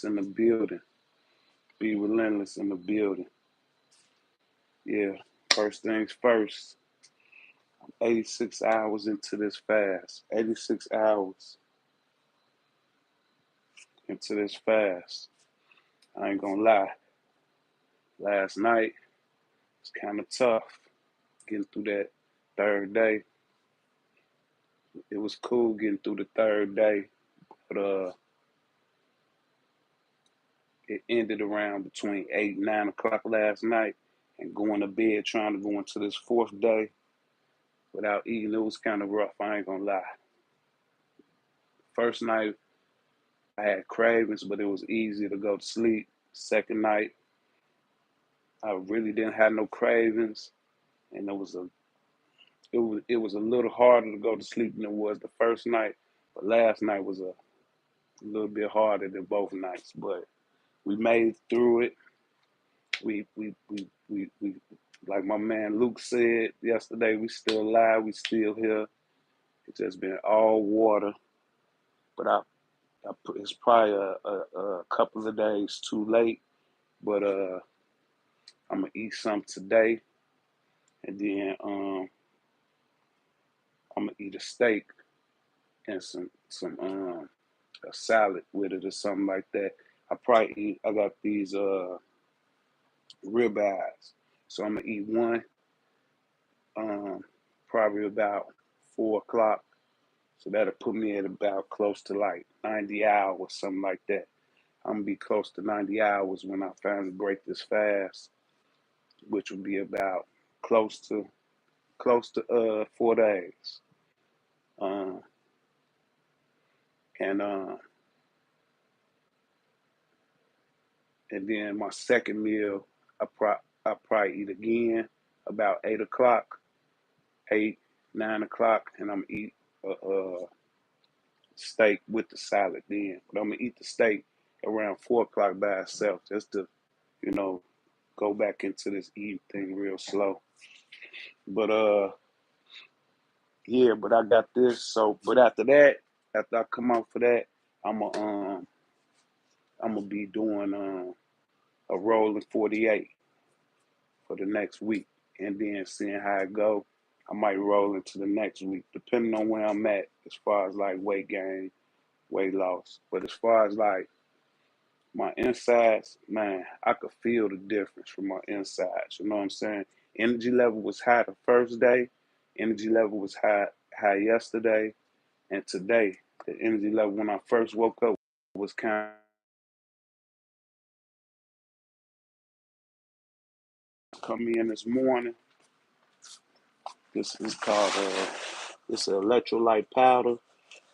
in the building. Be relentless in the building. Yeah. First things first. 86 hours into this fast. 86 hours into this fast. I ain't gonna lie. Last night was kind of tough getting through that third day. It was cool getting through the third day, but it ended around between 8 and 9 o'clock last night, and going to bed trying to go into this fourth day without eating. It was kind of rough. I ain't gonna lie. First night I had cravings, but it was easy to go to sleep. Second night I really didn't have no cravings, and it was a little harder to go to sleep than it was the first night. But last night was a little bit harder than both nights. But we made it through it. We like my man Luke said yesterday, we still alive, we still here. It's just been all water. But it's probably a couple of days too late. But I'm gonna eat some today, and then I'm gonna eat a steak and some a salad with it or something like that. I got these ribeyes, so I'm gonna eat one probably about 4 o'clock. So that'll put me at about close to like 90 hours, something like that. I'm gonna be close to 90 hours when I finally break this fast, which will be about close to 4 days. Uh, and and then my second meal, I probably eat again about 8 o'clock, 8, 9 o'clock, and I'm gonna eat a steak with the salad then. But I'm gonna eat the steak around 4 o'clock by itself, just to, you know, go back into this eating thing real slow. But yeah, but I got this. So, but after that, after I come out for that, I'm gonna um I'm gonna be doing a rolling 48 for the next week, and then seeing how it go. I might roll into the next week, depending on where I'm at as far as like weight gain, weight loss. But as far as like my insides, man, I could feel the difference from my insides. You know what I'm saying? Energy level was high the first day. Energy level was high yesterday, and today the energy level when I first woke up was kind of coming in this morning. This is called this electrolyte powder.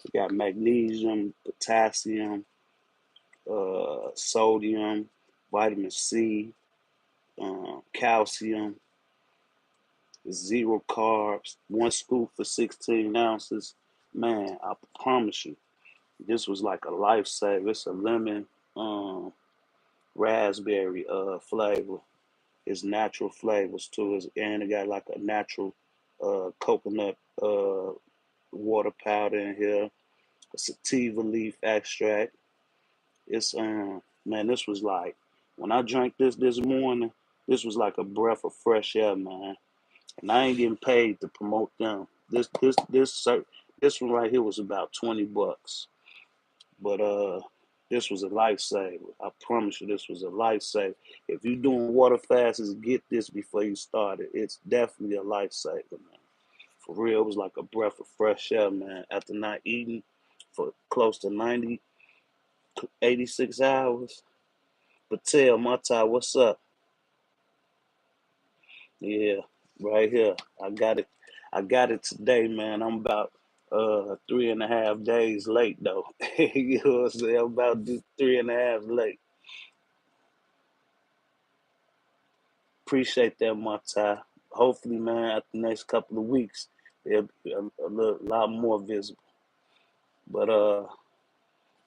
It got magnesium, potassium, sodium, vitamin C, calcium, zero carbs, one scoop for 16 ounces. Man, I promise you, this was like a lifesaver. It's a lemon, raspberry flavor. It's natural flavors too. And it got like a natural coconut water powder in here, a sativa leaf extract. It's man, this was like when I drank this morning, this was like a breath of fresh air, man. And I ain't getting paid to promote them. This one right here was about $20, but this was a lifesaver. I promise you, this was a lifesaver. If you're doing water fasts, get this before you start it. It's definitely a lifesaver, man. For real, it was like a breath of fresh air, man. After not eating for close to 90, 86 hours. But tell Mata, what's up? Yeah, right here. I got it. I got it today, man. I'm about 3.5 days late though. You know what I'm saying? I'm about 3.5 late. Appreciate that, Mata. Hopefully, man, after the next couple of weeks, it'll be a lot more visible. But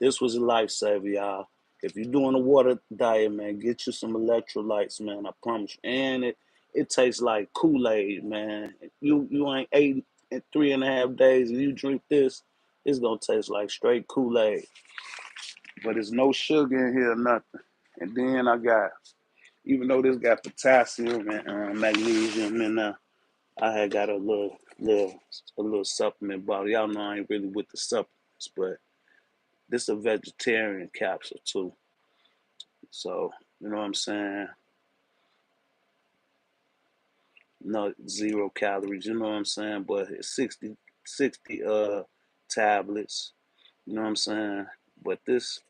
this was a lifesaver, y'all. If you're doing a water diet, man, get you some electrolytes, man. I promise you. And it tastes like Kool-Aid, man. You ain't ate in 3.5 days and you drink this, it's gonna taste like straight Kool-Aid. but there's no sugar in here, nothing. And then I got, even though this got potassium and magnesium in there, I had got a little supplement bottle. Y'all know I ain't really with the supplements, but this a vegetarian capsule too. So you know what I'm saying? No, 0 calories. You know what I'm saying? But it's 60 tablets. You know what I'm saying? But this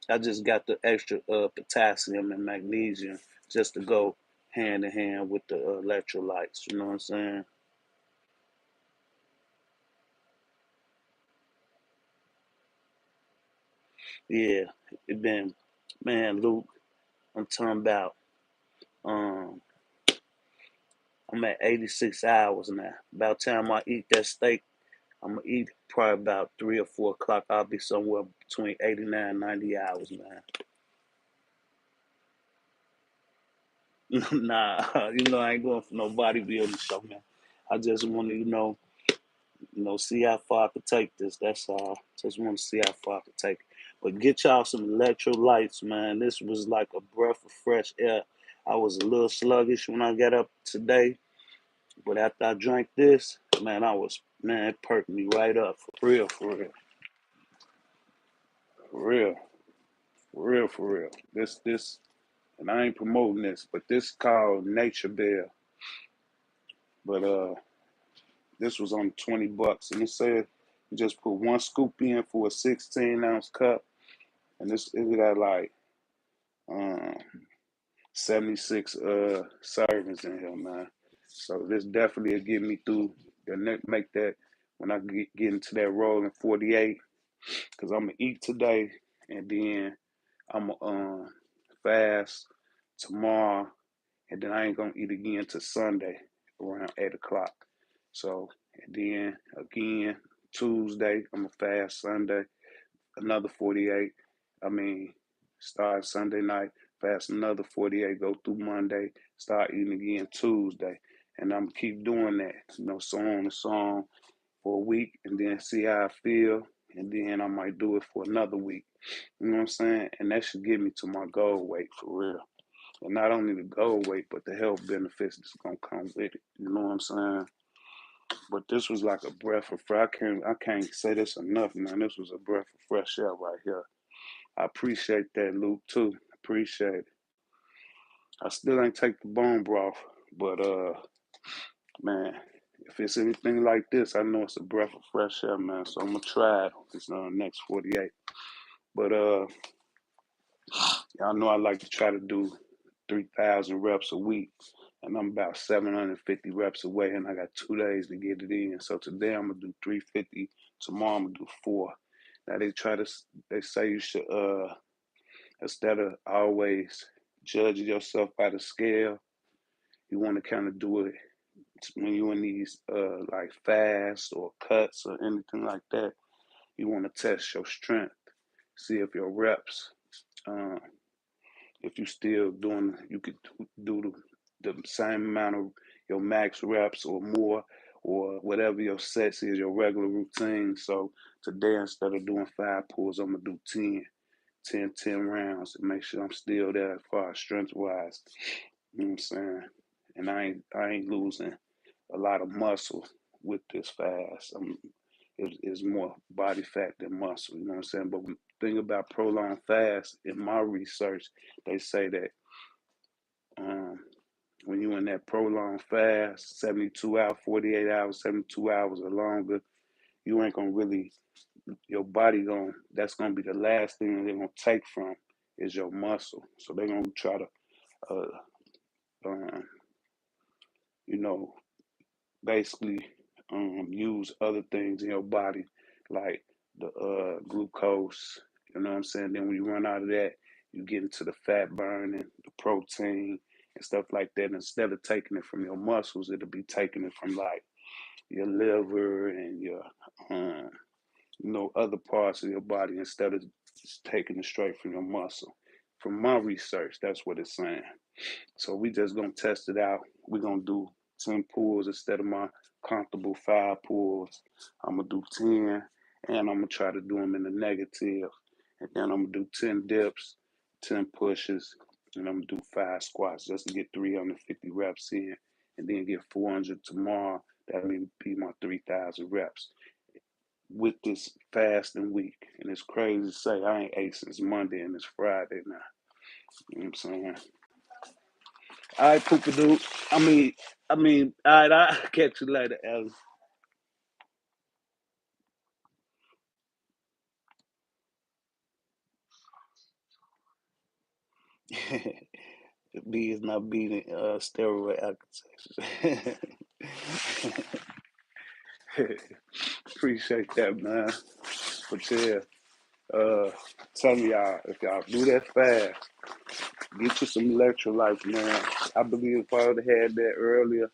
I just got the extra potassium and magnesium just to go hand in hand with the electrolytes. You know what I'm saying? Yeah, it been, man, Luke. I'm talking about. Um, I'm at 86 hours now. About time I eat that steak, I'm gonna eat probably about 3 or 4 o'clock. I'll be somewhere between 89 and 90 hours, man. Nah, I ain't going for no bodybuilding show, man. I just want to, see how far I could take this. That's all. Just want to see how far I could take it. But get y'all some electrolytes, man. This was like a breath of fresh air. I was a little sluggish when I got up today, but after I drank this, man, it perked me right up. For real, for real, for real, for real, for real. And I ain't promoting this, but this called Nature Bear. But this was on $20, and it said you just put one scoop in for a 16-ounce cup, and it got like um 76 servings in here, man. So this definitely will get me through the next, make that when I get into that rolling 48, because I'm gonna eat today, and then I'm gonna fast tomorrow, and then I ain't gonna eat again till Sunday around 8 o'clock. So, and then again Tuesday I'm gonna fast Sunday, another 48. I mean, start Sunday night, fast another 48, go through Monday, start eating again Tuesday. And I'm gonna keep doing that, so on and so on for a week, and then see how I feel. And then I might do it for another week. You know what I'm saying? And that should get me to my goal weight for real. And not only the goal weight, but the health benefits that's gonna come with it. You know what I'm saying? But this was like a breath of fresh. I can't say this enough, man. This was a breath of fresh air right here. I appreciate that, Luke, too. Appreciate it. I still ain't take the bone broth, but man, if it's anything like this, I know it's a breath of fresh air, man. So I'm gonna try it this next 48. But y'all know I like to try to do 3,000 reps a week, and I'm about 750 reps away, and I got 2 days to get it in. So today I'm gonna do 350. Tomorrow I'm gonna do four. Now they say you should instead of always judging yourself by the scale, you want to kind of do it when you're in these like fasts or cuts or anything like that. You want to test your strength, see if your reps, um, if you still doing, you could do the same amount of your max reps or more, or whatever your sets is, your regular routine. So today, instead of doing 5 pulls, I'm gonna do 10 rounds to make sure I'm still there as far as strength wise. You know what I'm saying? And I ain't losing a lot of muscle with this fast. It's more body fat than muscle. You know what I'm saying? But the thing about prolonged fast, in my research, they say that um, when you're in that prolonged fast, 72 hours, 48 hours, 72 hours or longer, you ain't gonna really, your body that's gonna be the last thing they're gonna take from is your muscle. So they're gonna try to, uh, um, you know, basically use other things in your body like the glucose. You know what I'm saying? Then when you run out of that, you get into the fat burning, the protein, and stuff like that. Instead of taking it from your muscles, it'll be taking it from like your liver and your um, other parts of your body instead of just taking it straight from your muscle. From my research, that's what it's saying. So we just gonna test it out. We're gonna do 10 pulls instead of my comfortable 5 pulls. I'm gonna do 10, and I'm gonna try to do them in the negative. And then I'm gonna do 10 dips, 10 pushes, and I'm gonna do 5 squats just to get 350 reps in, and then get 400 tomorrow. That may be my 3,000 reps with this fasting week. And it's crazy to say I ain't ate since Monday and it's Friday now. You know what I'm saying? All right, Poopa Doo. All right, I'll catch you later, Ellie. B is not beating steroid accusations. Appreciate that, man. But yeah, uh, tell me y'all, if y'all do that fast, get you some electrolytes, man. I believe if I would have had that earlier,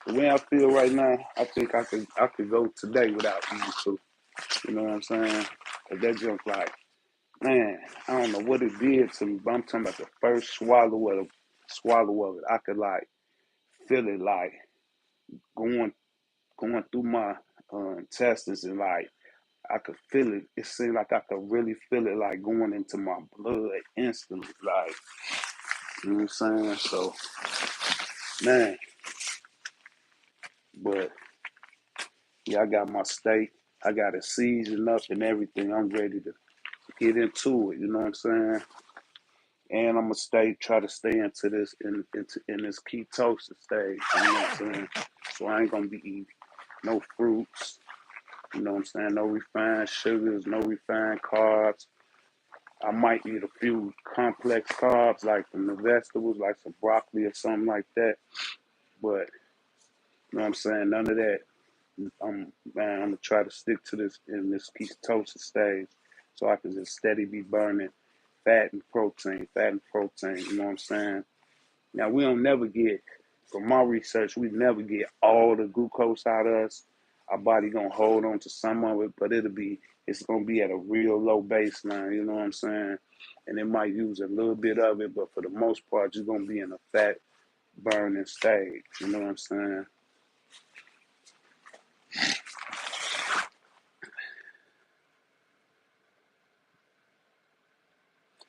the way I feel right now, I think I could go today without eating food. You know what I'm saying? 'Cause that junk like, man, I don't know what it did to me, but I'm talking about the first swallow of it. I could like feel it like going going through my intestines and like I could feel it. It seemed like I could really feel it like going into my blood instantly. Like, you know what I'm saying? So, man, but yeah, I got my steak. I got it seasoned up and everything. I'm ready to get into it. You know what I'm saying? And I'm gonna try to stay in this ketosis stage. You know what I'm saying? So I ain't gonna be eating no fruits. You know what I'm saying? No refined sugars, no refined carbs. I might eat a few complex carbs like from the vegetables, like some broccoli or something like that. But you know what I'm saying? None of that. I'm gonna try to stick to this in this ketosis stage, so I can just steady be burning fat and protein, fat and protein. You know what I'm saying? Now we don't never get, from my research, we never get all the glucose out of us. Our body gonna hold on to some of it, but it's gonna be at a real low baseline. You know what I'm saying? And it might use a little bit of it, but for the most part, you're gonna be in a fat burning stage. You know what I'm saying?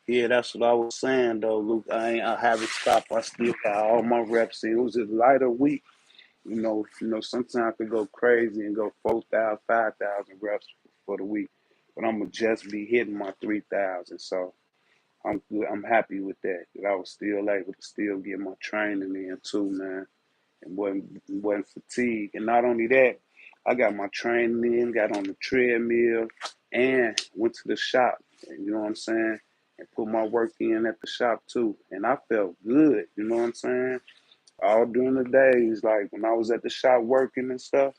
Yeah, that's what I was saying though, Luke. I haven't stopped. I still got all my reps in. It was a lighter week. Sometimes I could go crazy and go 4,000, 5,000 reps for the week, but I'm gonna just be hitting my 3,000. So I'm good. I'm happy with that. That I was still able to still get my training in too, man, and wasn't fatigued. And not only that, I got my training in, got on the treadmill, and went to the shop. You know what I'm saying? And put my work in at the shop too, and I felt good. You know what I'm saying? All during the days, like when I was at the shop working and stuff,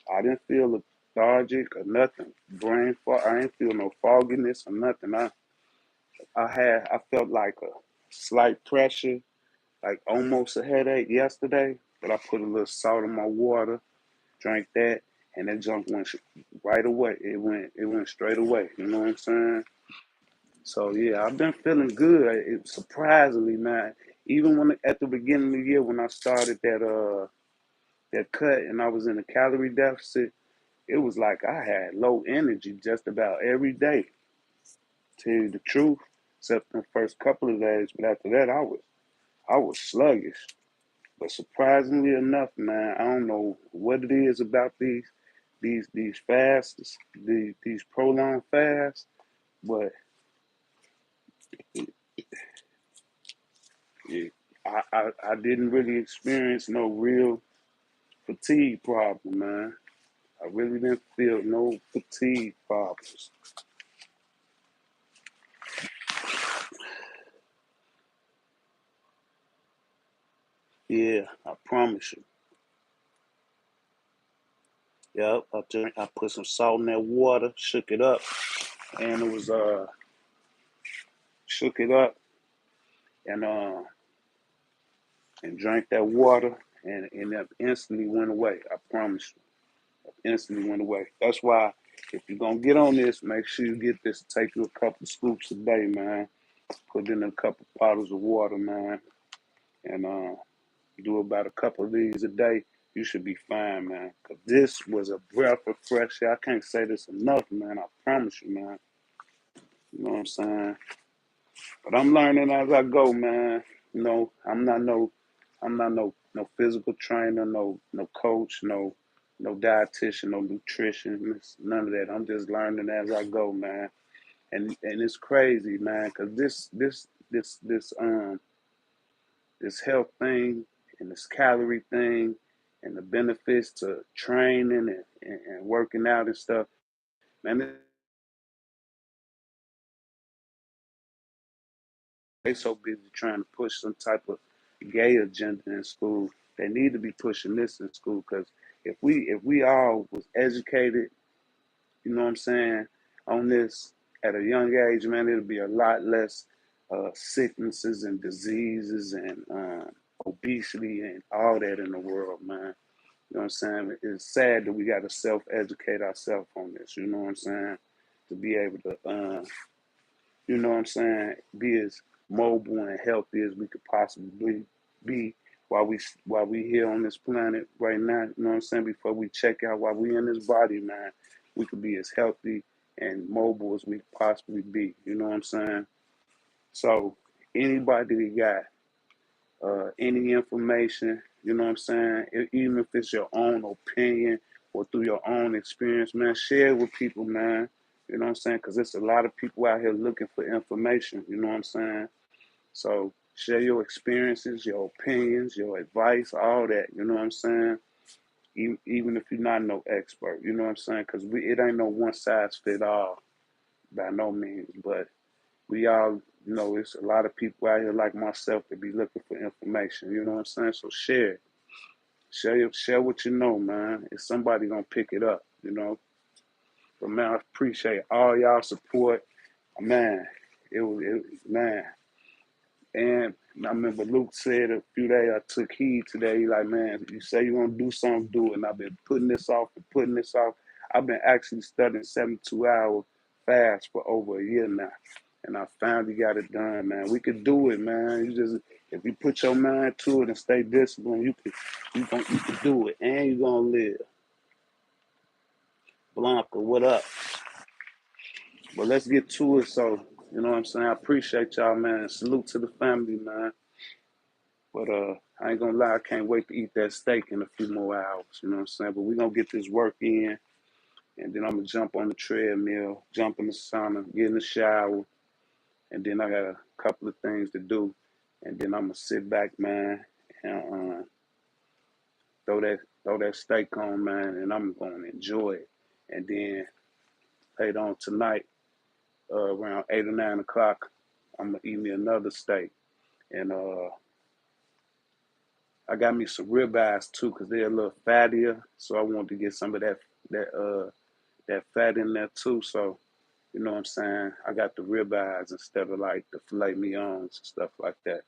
I didn't feel lethargic or nothing. Brain fog, I didn't feel no fogginess or nothing. I felt like a slight pressure, like almost a headache yesterday, but I put a little salt in my water, drank that, and that junk went right away. It went straight away. You know what I'm saying? So yeah, I've been feeling good. Surprisingly, man. Even when at the beginning of the year when I started that cut and I was in a calorie deficit, it was like I had low energy just about every day. Tell you the truth, except the first couple of days. But after that, I was sluggish. But surprisingly enough, man, I don't know what it is about these fasts, these prolonged fasts, but it, I didn't really experience no real fatigue problem, man. I really didn't feel no fatigue problems. Yeah, I promise you. Yep, I put some salt in that water, shook it up, and it was shook it up and uh and drank that water and that instantly went away. I promise you. Instantly went away. That's why if you're gonna get on this, make sure you get this. Take you a couple scoops a day, man. Put in a couple bottles of water, man, and do about a couple of these a day. you should be fine, man. 'Cause this was a breath of fresh air. I can't say this enough, man. I promise you, man. You know what I'm saying? But I'm learning as I go, man. You know, I'm not no physical trainer, no coach, no dietitian, no nutritionist, none of that. I'm just learning as I go, man. And it's crazy, man, because this health thing and this calorie thing and the benefits to training and working out and stuff, man, they so busy trying to push some type of gay agenda in school. They need to be pushing this in school because if we all was educated, you know what I'm saying, on this at a young age, man, it'll be a lot less sicknesses and diseases and obesity and all that in the world, man. You know what I'm saying? It's sad that we got to self-educate ourselves on this. You know what I'm saying? To be able to, you know what I'm saying, be as mobile and healthy as we could possibly be while we here on this planet right now. You know what I'm saying? Before we check out while we in this body, man, we could be as healthy and mobile as we could possibly be. You know what I'm saying? So anybody that got any information, you know what I'm saying? Even if it's your own opinion or through your own experience, man, share it with people, man. You know what I'm saying? Because there's a lot of people out here looking for information, you know what I'm saying? So share your experiences, your opinions, your advice, all that, you know what I'm saying? Even if you're not no expert, you know what I'm saying? Because it ain't no one size fit all by no means, but we all, it's a lot of people out here like myself that be looking for information. You know what I'm saying? So share it. Share what you know, man. If somebody gonna pick it up, you know. But man, I appreciate all y'all support. Man, man. And I remember Luke said a few days I took heed today. He like, man, you say you want to do something, do it. And I've been putting this off and putting this off. I've been actually studying 72-hour fast for over a year now. And I finally got it done, man. We could do it, man. If you put your mind to it and stay disciplined, you could do it. And you're gonna live. Blanca, what up? But let's get to it. So, you know what I'm saying? I appreciate y'all, man. Salute to the family, man. But I ain't gonna lie, I can't wait to eat that steak in a few more hours. You know what I'm saying? But we're gonna get this work in, and then I'm gonna jump on the treadmill, jump in the sauna, get in the shower, and then I got a couple of things to do, and then I'm gonna sit back, man, and throw that steak on, man, and I'm gonna enjoy it. And then later on tonight, around 8 or 9 o'clock, I'm gonna eat me another steak, and I got me some ribeyes too, cause they're a little fattier. So I want to get some of that fat in there too. So you know what I'm saying? I got the ribeyes instead of like the filet mignons and stuff like that.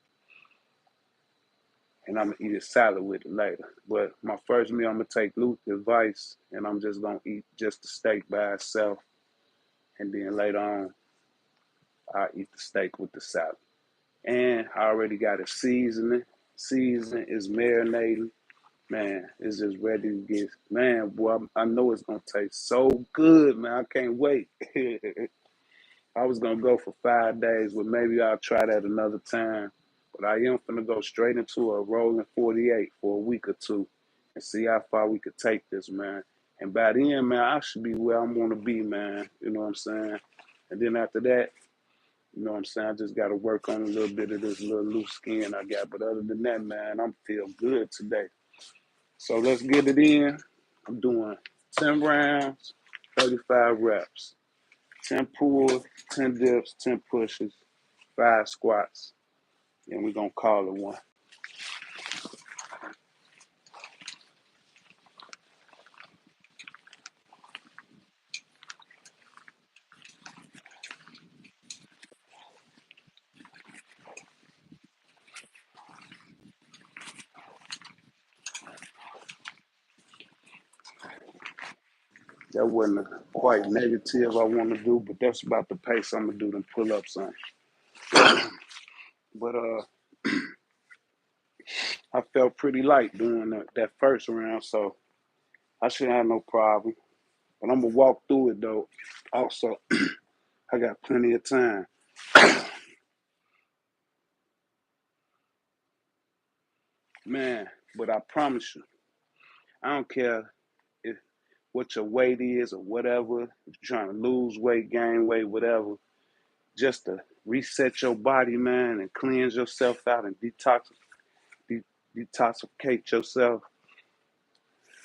And I'm gonna eat a salad with it later. But my first meal, I'm gonna take Luke's advice, and I'm just gonna eat just the steak by itself, and then later on, I'll eat the steak with the salad. And I already got it seasoning. Season is marinating. Man, it's just ready to get. Man, boy, I know it's gonna taste so good, man. I can't wait. I was gonna go for 5 days, but maybe I'll try that another time. But I am gonna go straight into a rolling 48 for a week or two, and see how far we could take this, man. And by then, man, I should be where I'm gonna be, man. You know what I'm saying? And then after that, you know what I'm saying? I just gotta work on a little bit of this little loose skin I got. But other than that, man, I'm feel good today. So let's get it in. I'm doing 10 rounds, 35 reps, 10 pulls, 10 dips, 10 pushes, 5 squats, and we're going to call it one. That wasn't quite negative I want to do, but that's about the pace I'm going to do them pull-ups on. But I felt pretty light doing that first round, so I should have no problem. But I'm gonna walk through it though. Also, I got plenty of time. Man, but I promise you, I don't care if what your weight is or whatever, if you're trying to lose weight, gain weight, whatever, just to reset your body, man, and cleanse yourself out and de- detoxify yourself,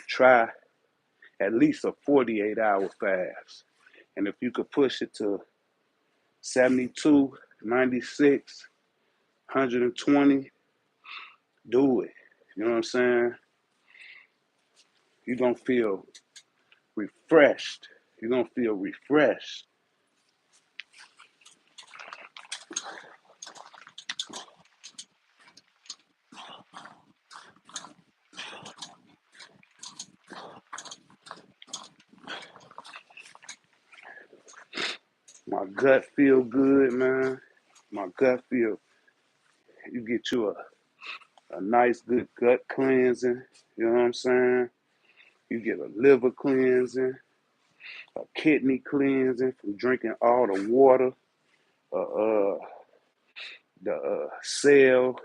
try at least a 48-hour fast. And if you could push it to 72, 96, 120, do it. You know what I'm saying? You're going to feel refreshed. You're going to feel refreshed. My gut feel good, man. My gut feel, you get you a nice, good gut cleansing. You know what I'm saying? You get a liver cleansing, a kidney cleansing from drinking all the water, uh, uh, the cell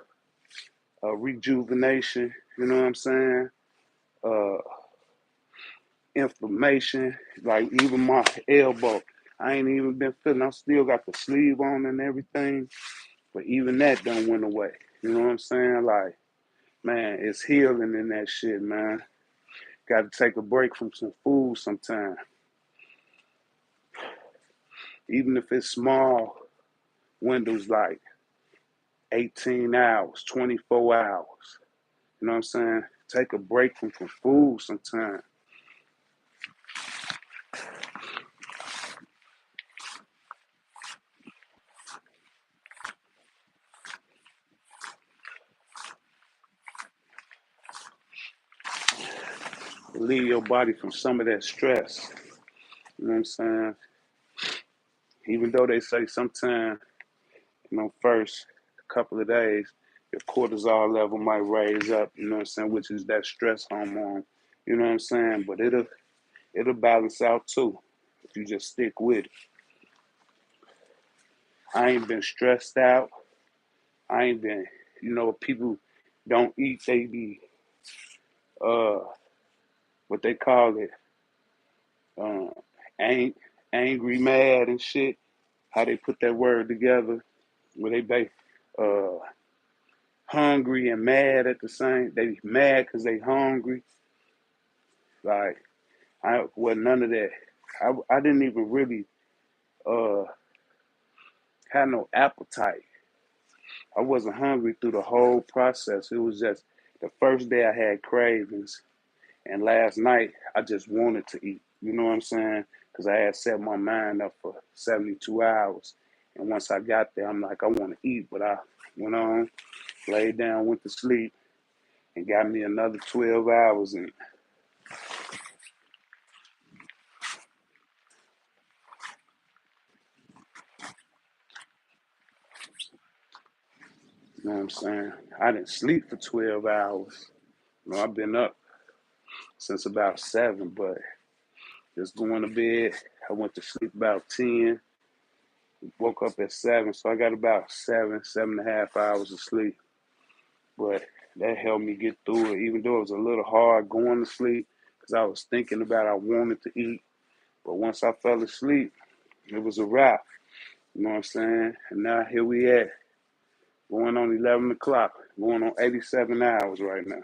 rejuvenation. You know what I'm saying? Uh, Inflammation, like even my elbow. I ain't even been feeling. I still got the sleeve on and everything, but even that don't went away. You know what I'm saying? Like, man, it's healing in that shit, man. Got to take a break from some food sometime, even if it's small windows, like 18 hours, 24 hours. You know what I'm saying? Take a break from some food sometime. Relieve your body from some of that stress. You know what I'm saying? Even though they say sometimes, first couple of days, your cortisol level might raise up, you know what I'm saying, which is that stress hormone. You know what I'm saying? But it'll balance out too if you just stick with it. I ain't been stressed out. I ain't been, people don't eat, they be uh what they call it, uh ang- angry, mad and shit. How they put that word together, where they be uh hungry and mad at the same. They mad because they hungry. Like I well none of that. I didn't even really uh have no appetite. I wasn't hungry through the whole process. It was just the first day I had cravings, and last night I just wanted to eat. You know what I'm saying? Because I had set my mind up for 72 hours, and once I got there, I'm like, I want to eat, but I went on, laid down, went to sleep, and got me another 12 hours in. You know what I'm saying? I didn't sleep for 12 hours. I've been up since about 7, but just going to bed. I went to sleep about 10, woke up at 7, so I got about 7.5 hours of sleep. But that helped me get through it, even though it was a little hard going to sleep because I was thinking about I wanted to eat. But once I fell asleep, it was a wrap. You know what I'm saying? And now here we at, going on 11 o'clock, going on 87 hours right now.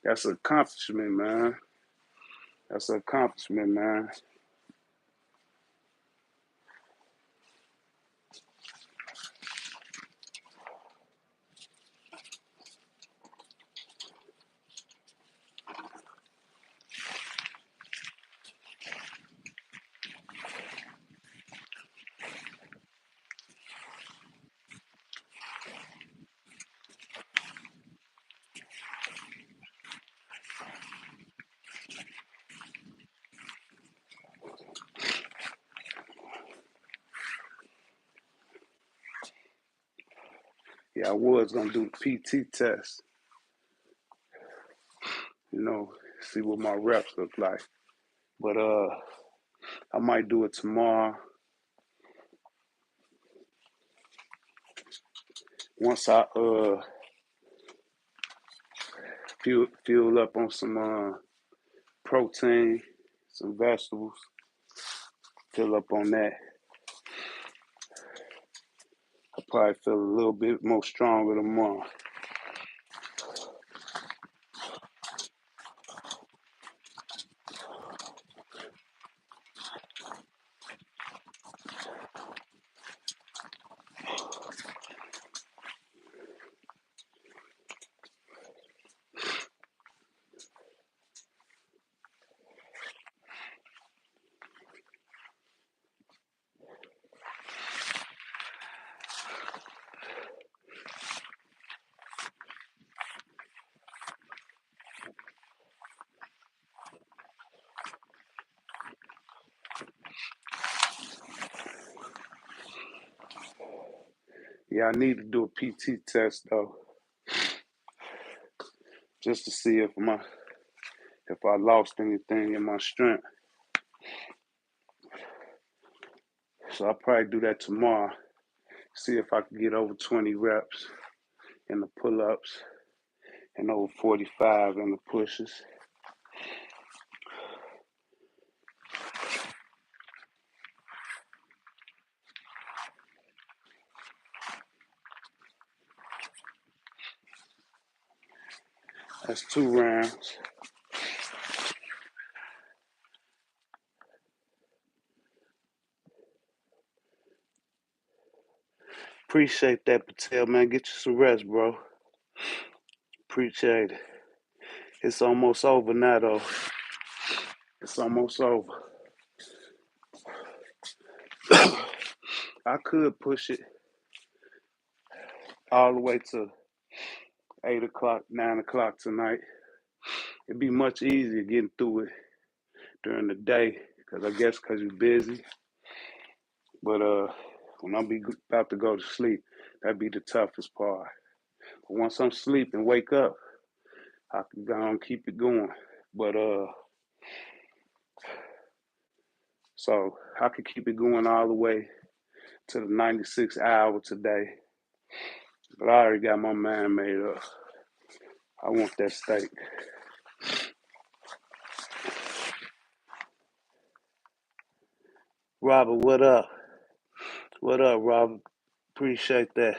That's an accomplishment, man. That's an accomplishment, man. Yeah, I was gonna do the PT test, you know, see what my reps look like. But I might do it tomorrow. Once I fuel up on some protein, some vegetables, fill up on that. I probably feel a little bit more stronger tomorrow. Yeah, I need to do a PT test though, just to see if I lost anything in my strength. So I'll probably do that tomorrow. See if I can get over 20 reps in the pull-ups and over 45 in the pushes. That's 2 rounds. Appreciate that, Patel, man. Get you some rest, bro. Appreciate it. It's almost over now, though. It's almost over. I could push it all the way to 8 o'clock, 9 o'clock tonight. It'd be much easier getting through it during the day, because I guess because you're busy. But when I'm about to go to sleep, that'd be the toughest part. But once I'm asleep and wake up, I can go and keep it going. But so I could keep it going all the way to the 96 hour today. But I already got my mind made up. I want that steak. Robert, what up? What up, Robert? Appreciate that.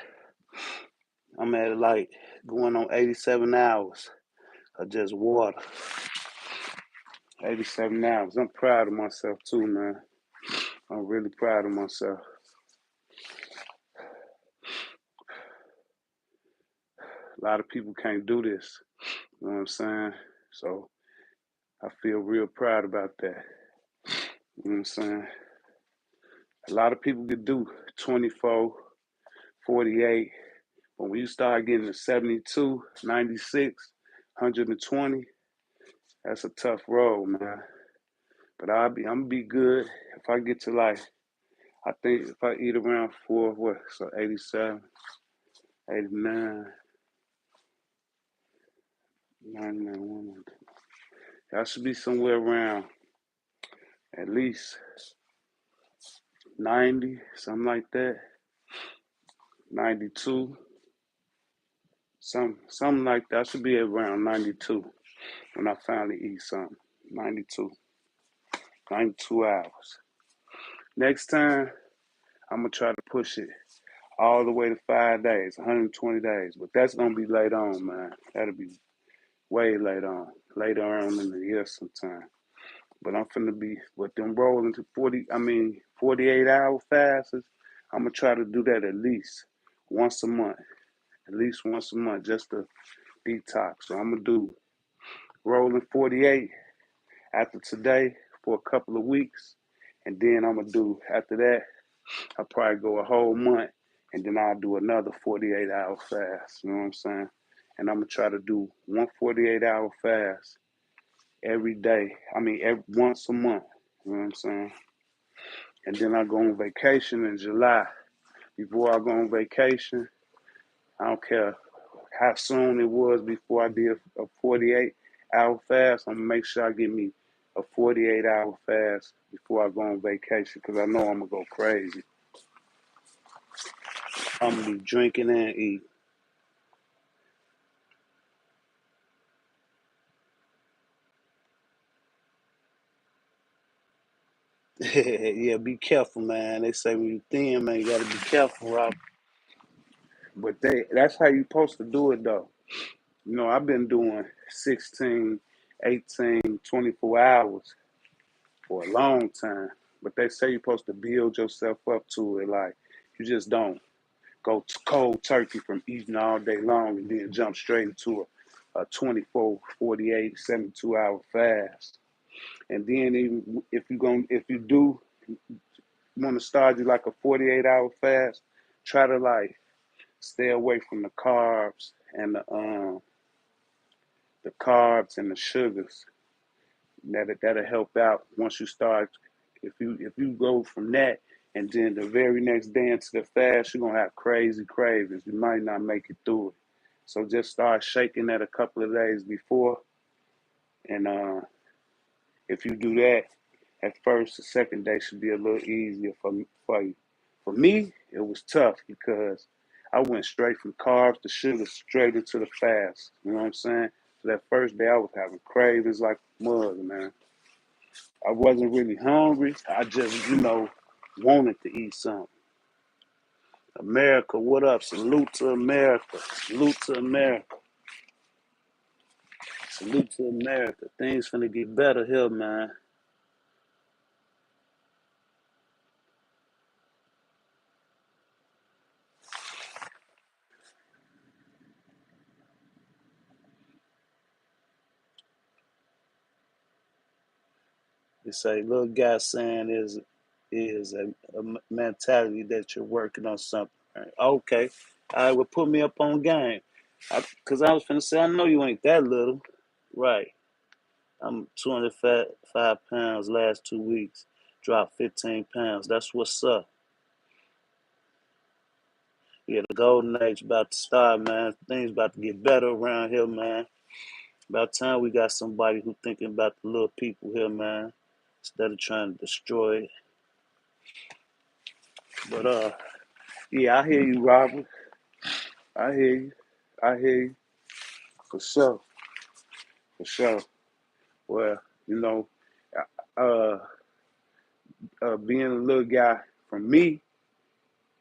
I'm at like going on 87 hours of just water. 87 hours. I'm proud of myself too, man. I'm really proud of myself. A lot of people can't do this. You know what I'm saying? So I feel real proud about that. You know what I'm saying? A lot of people could do 24, 48. But when you start getting to 72, 96, 120, that's a tough road, man. But I'm gonna be good if I get to like, I think if I eat around so 87, 89, 99, I should be somewhere around at least 90, something like that. 92, something like that. I should be around 92 when I finally eat something. 92, 92 hours. Next time, I'm gonna try to push it all the way to 5 days, 120 days. But that's gonna be later on, man. That'll be way later on in the year sometime. But I'm finna be with them rolling to 48-hour fasts. I'm gonna try to do that at least once a month. At least once a month, just to detox. So I'm gonna do rolling 48 after today for a couple of weeks. And then I'm gonna do after that, I'll probably go a whole month, and then I'll do another 48-hour fast. You know what I'm saying? And I'm gonna try to do one 48-hour fast every day. Once a month. You know what I'm saying? And then I go on vacation in July. Before I go on vacation, I don't care how soon it was before I did a 48-hour fast. I'm gonna make sure I get me a 48-hour fast before I go on vacation because I know I'm gonna go crazy. I'm gonna be drinking and eating. Yeah, be careful, man. They say when you thin, man, you gotta be careful, Rob. But that's how you supposed to do it though. You know, I've been doing 16, 18, 24 hours for a long time. But they say you're supposed to build yourself up to it. Like, you just don't go cold turkey from eating all day long and then jump straight into a 24, 48, 72 hour fast. And then even if you do want to start you like a 48-hour fast, try to like stay away from the carbs and the sugars. That'll help out once you start. If you go from that and then the very next day into the fast, you're gonna have crazy cravings. You might not make it through it. So just start shaking that a couple of days before, and if you do that at first, the second day should be a little easier for you. For me, it was tough because I went straight from carbs to sugar straight into the fast. You know what I'm saying? So that first day, I was having cravings like mud, man. I wasn't really hungry. I just, wanted to eat something. America, what up? Salute to America. Salute to America. Salute to America. Things finna get better here, man. They say little guy saying is a mentality that you're working on something. Right? Okay. All right, well put me up on game. Cause I was finna say I know you ain't that little. Right. I'm 205 pounds last 2 weeks. Dropped 15 pounds. That's what's up. Yeah, the golden age about to start, man. Things about to get better around here, man. About time we got somebody who thinking about the little people here, man, instead of trying to destroy it. But yeah, I hear you, Robert. I hear you. I hear you for sure, for sure. Well, you know, uh, being a little guy from me,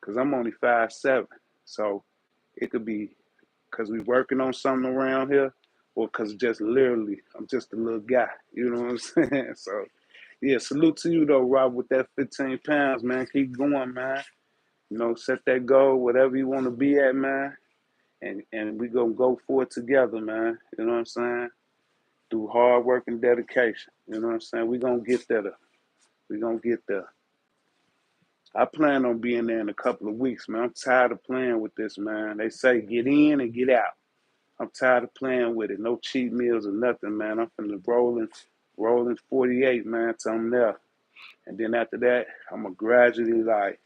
cause I'm only 5'7", so it could be cause we working on something around here, or cause just literally I'm just a little guy. You know what I'm saying? So yeah, salute to you though, Rob, with that 15 pounds, man. Keep going, man. Set that goal, whatever you want to be at, man. And we gonna go for it together, man. You know what I'm saying? Through hard work and dedication. You know what I'm saying? We gonna get there. We gonna get there. I plan on being there in a couple of weeks, man. I'm tired of playing with this, man. They say get in and get out. I'm tired of playing with it. No cheat meals or nothing, man. I'm finna rolling 48, man, till I'm there. And then after that, I'm gonna gradually like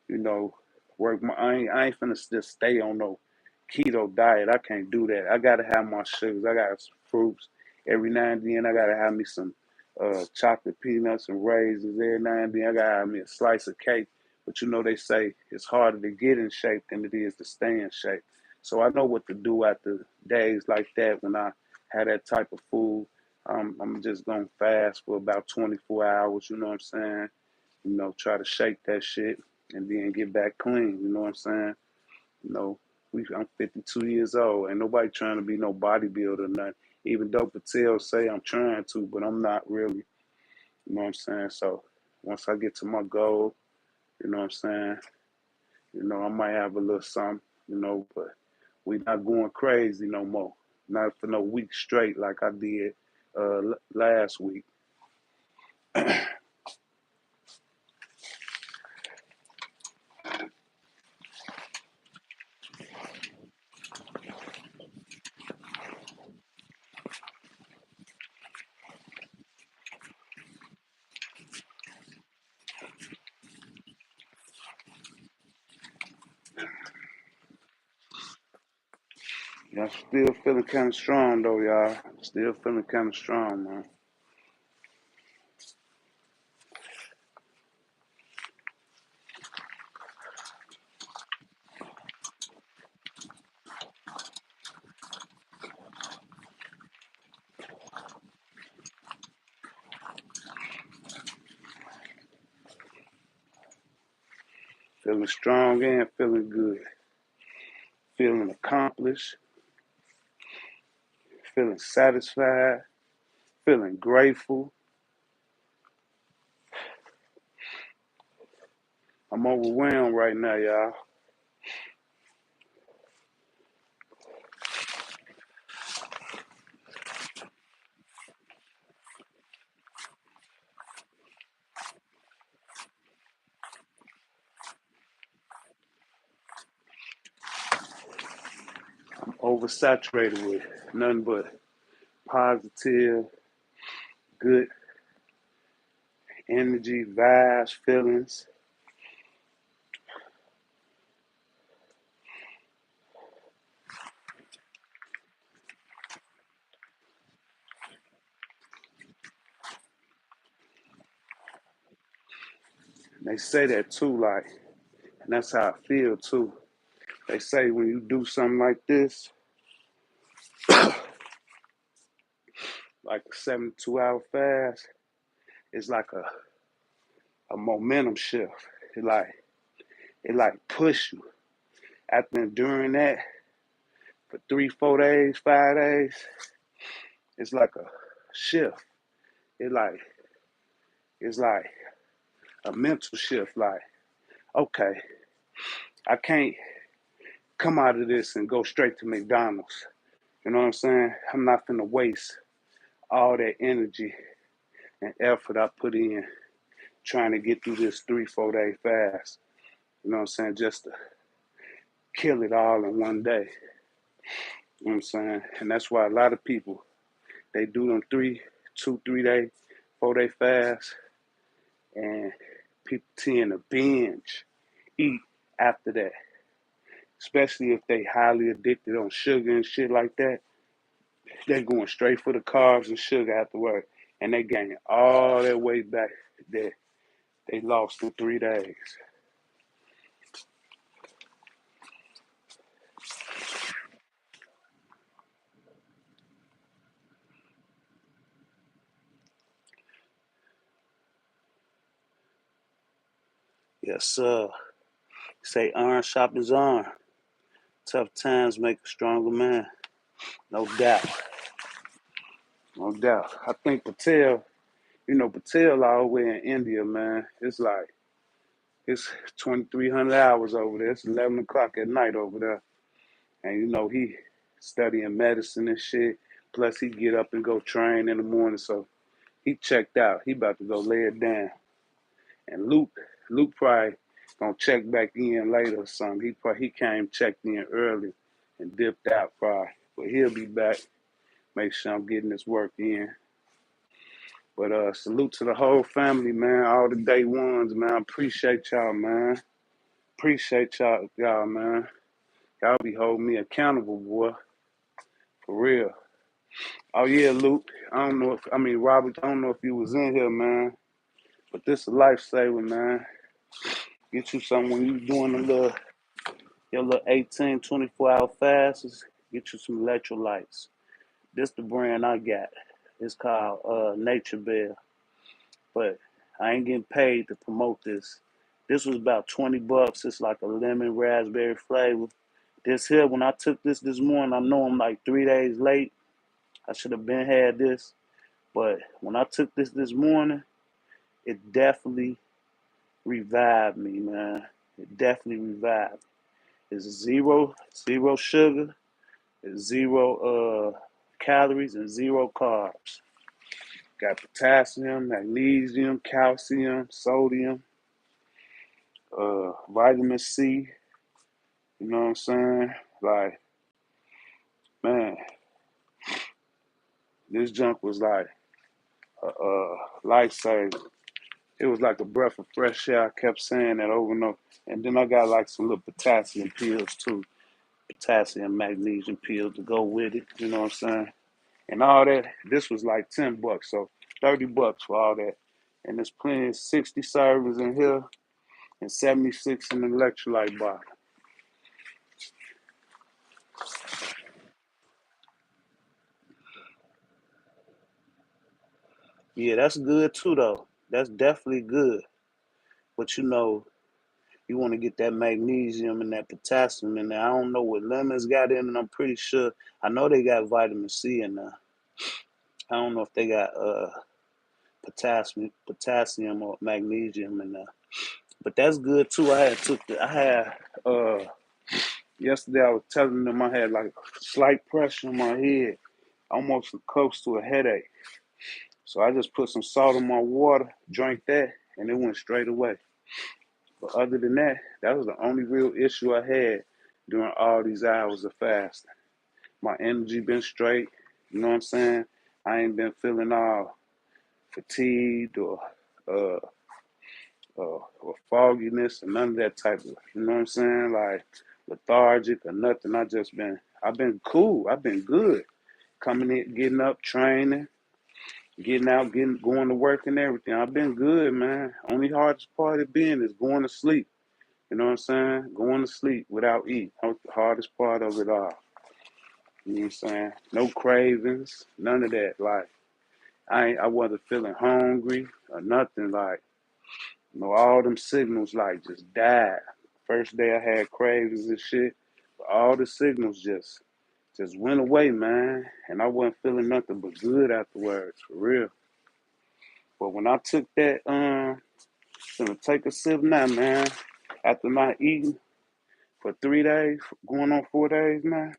you know, work my. I ain't finna just stay on no keto diet. I can't do that. I gotta have my sugars. I got some fruits every now and then. I gotta have me some chocolate peanuts and raisins every now and then. I gotta have me a slice of cake. But they say it's harder to get in shape than it is to stay in shape. So I know what to do after days like that when I have that type of food. I'm just gonna fast for about 24 hours. You know what I'm saying? Try to shake that shit and then get back clean. You know what I'm saying? You know, I'm 52 years old. Ain't nobody trying to be no bodybuilder or nothing. Even though Patel say I'm trying to, but I'm not really. You know what I'm saying? So once I get to my goal, you know what I'm saying? I might have a little something, but we not going crazy no more. Not for no week straight like I did last week. Yeah, still feeling kind of strong though, y'all. Still feeling kind of strong, man. Feeling strong and feeling good. Feeling accomplished. Feeling satisfied. Feeling grateful. I'm overwhelmed right now, y'all. I'm oversaturated with nothing but positive, good energy, vibes, feelings. And they say that too, like, and that's how I feel too. They say when you do something like this, like a 72-hour fast, it's like a momentum shift. It like it like push you. After enduring that for 3, 4 days, 5 days, it's like a shift. It like it's like a mental shift. Like, okay, I can't come out of this and go straight to McDonald's. You know what I'm saying? I'm not finna waste all that energy and effort I put in trying to get through this 3, 4 day fast. You know what I'm saying? Just to kill it all in one day. You know what I'm saying? And that's why a lot of people they do them 3 day, 4 day fast, and people tend to binge eat after that. Especially if they highly addicted on sugar and shit like that. They going straight for the carbs and sugar afterward. And they gain all that weight back that they lost in 3 days. Yes, sir. Say iron sharpens iron. Tough times make a stronger man. No doubt. No doubt. I think Patel, Patel all the way in India, man. It's like, it's 2,300 hours over there. It's 11 o'clock at night over there. And, he studying medicine and shit. Plus, he get up and go train in the morning. So he checked out. He about to go lay it down. And Luke probably gonna check back in later or something. He came checked in early and dipped out probably. But he'll be back. Make sure I'm getting this work in. But salute to the whole family, man. All the day ones, man. Appreciate y'all, man. Appreciate y'all, man. Y'all be holding me accountable, boy. For real. Oh yeah, Luke. Robert, I don't know if you was in here, man. But this a lifesaver, man. Get you something when you doing your little 18, 24-hour fasts. Get you some electrolytes. This the brand I got. It's called Nature Bell. But I ain't getting paid to promote this. This was about $20. It's like a lemon raspberry flavor. This here, when I took this morning, I know I'm like 3 days late. I should have been had this. But when I took this morning, it definitely revived me, man. It definitely revived. It's zero sugar, it's zero calories, and zero carbs. Got potassium, magnesium, calcium, sodium, vitamin C. You know what I'm saying? Like, man, this junk was like a lifesaver. It was like a breath of fresh air. I kept saying that over and over. And then I got like some little potassium pills too. potassium, magnesium pills to go with it. You know what I'm saying? And all that. This was like $10, so $30 for all that. And there's plenty of 60 servings in here and 76 in the electrolyte bottle. Yeah, that's good too, though. That's definitely good. But you want to get that magnesium and that potassium in there. I don't know what lemons got in, and I'm pretty sure I know they got vitamin C in there. I don't know if they got potassium or magnesium in there. But that's good too. I had yesterday I was telling them I had like slight pressure in my head, almost close to a headache. So I just put some salt in my water, drank that, and it went straight away. But other than that, that was the only real issue I had during all these hours of fasting. My energy been straight, you know what I'm saying? I ain't been feeling all fatigued uh, or fogginess or none of that type of, you know what I'm saying? Like lethargic or nothing. I've been cool. I've been good. Coming in, getting up, training, getting out, going to work and everything. I've been good, man. Only hardest part of being is going to sleep. You know what I'm saying? Going to sleep without eating. That was the hardest part of it all. You know what I'm saying? No cravings, none of that. Like I wasn't feeling hungry or nothing. Like all them signals like just died. First day I had cravings and shit, but all the signals just went away, man. And I wasn't feeling nothing but good afterwards, for real. But when I took that, gonna take a sip now, man. After not eating for 3 days, going on 4 days now,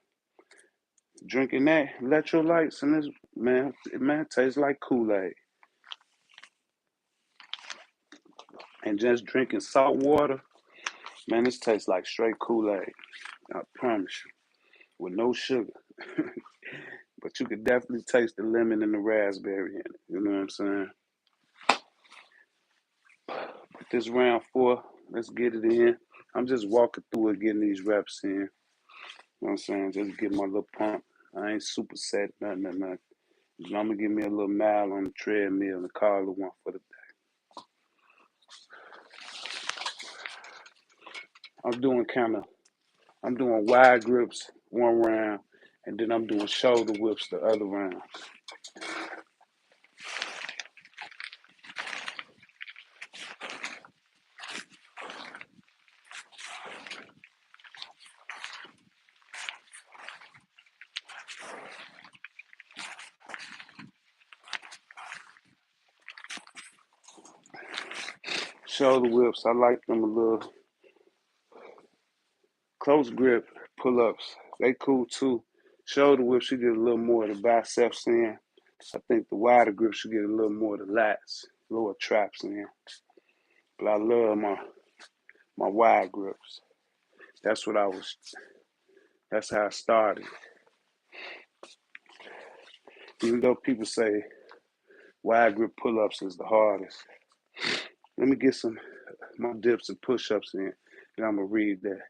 drinking that electrolytes and this man tastes like Kool-Aid. And just drinking salt water, man, this tastes like straight Kool-Aid. I promise you, with no sugar. But you could definitely taste the lemon and the raspberry in it. You know what I'm saying? But this round 4, let's get it in. I'm just walking through it, getting these reps in. You know what I'm saying? Just get my little pump. I ain't super set, nothing. I'm gonna give me a little mile on the treadmill and call it one for the day. I'm doing wide grips one round, and then I'm doing shoulder whips the other round. Shoulder whips, I like them a little close grip pull ups. They cool too. Shoulder whips, you get a little more of the biceps in. I think the wider grips, you get a little more of the lats, lower traps in. But I love my wide grips. That's what I was. That's how I started. Even though people say wide grip pull ups is the hardest, let me get some my dips and push ups in, and I'm gonna read that.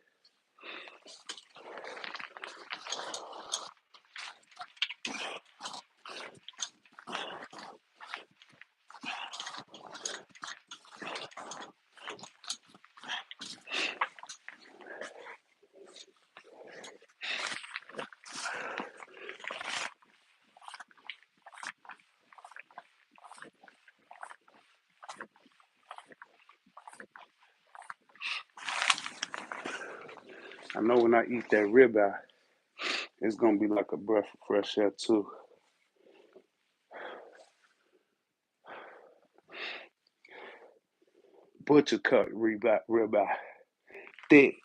I know when I eat that ribeye, it's gonna be like a breath of fresh air too. Butcher cut ribeye, thick,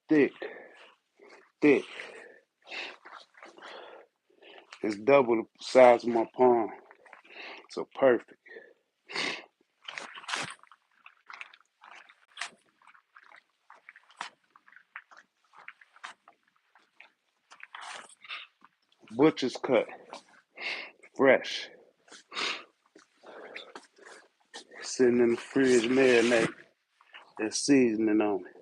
thick, thick. It's double the size of my palm, so perfect. Butcher's cut, fresh, sitting in the fridge marinate. There's seasoning on it.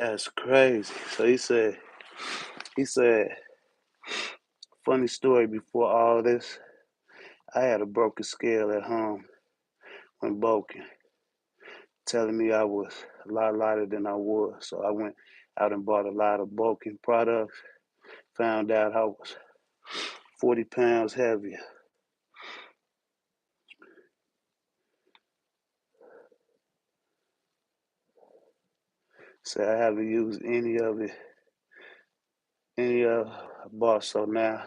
That's crazy. So he said, funny story before all this, I had a broken scale at home when bulking, telling me I was a lot lighter than I was. So I went out and bought a lot of bulking products, found out I was 40 pounds heavier. So I haven't used any of it, any of I bought. So now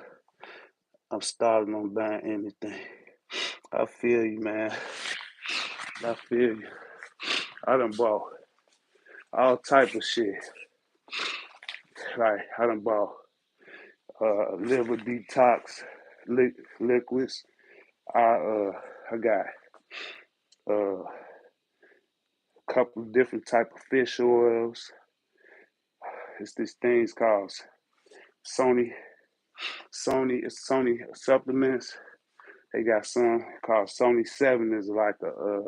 I'm starting on buying anything. I feel you, man. I feel you. I done bought all type of shit. Like I done bought liver detox liquids. I got a couple of different type of fish oils. It's these things called Sony it's Sony supplements. They got some called Sony 7 is like a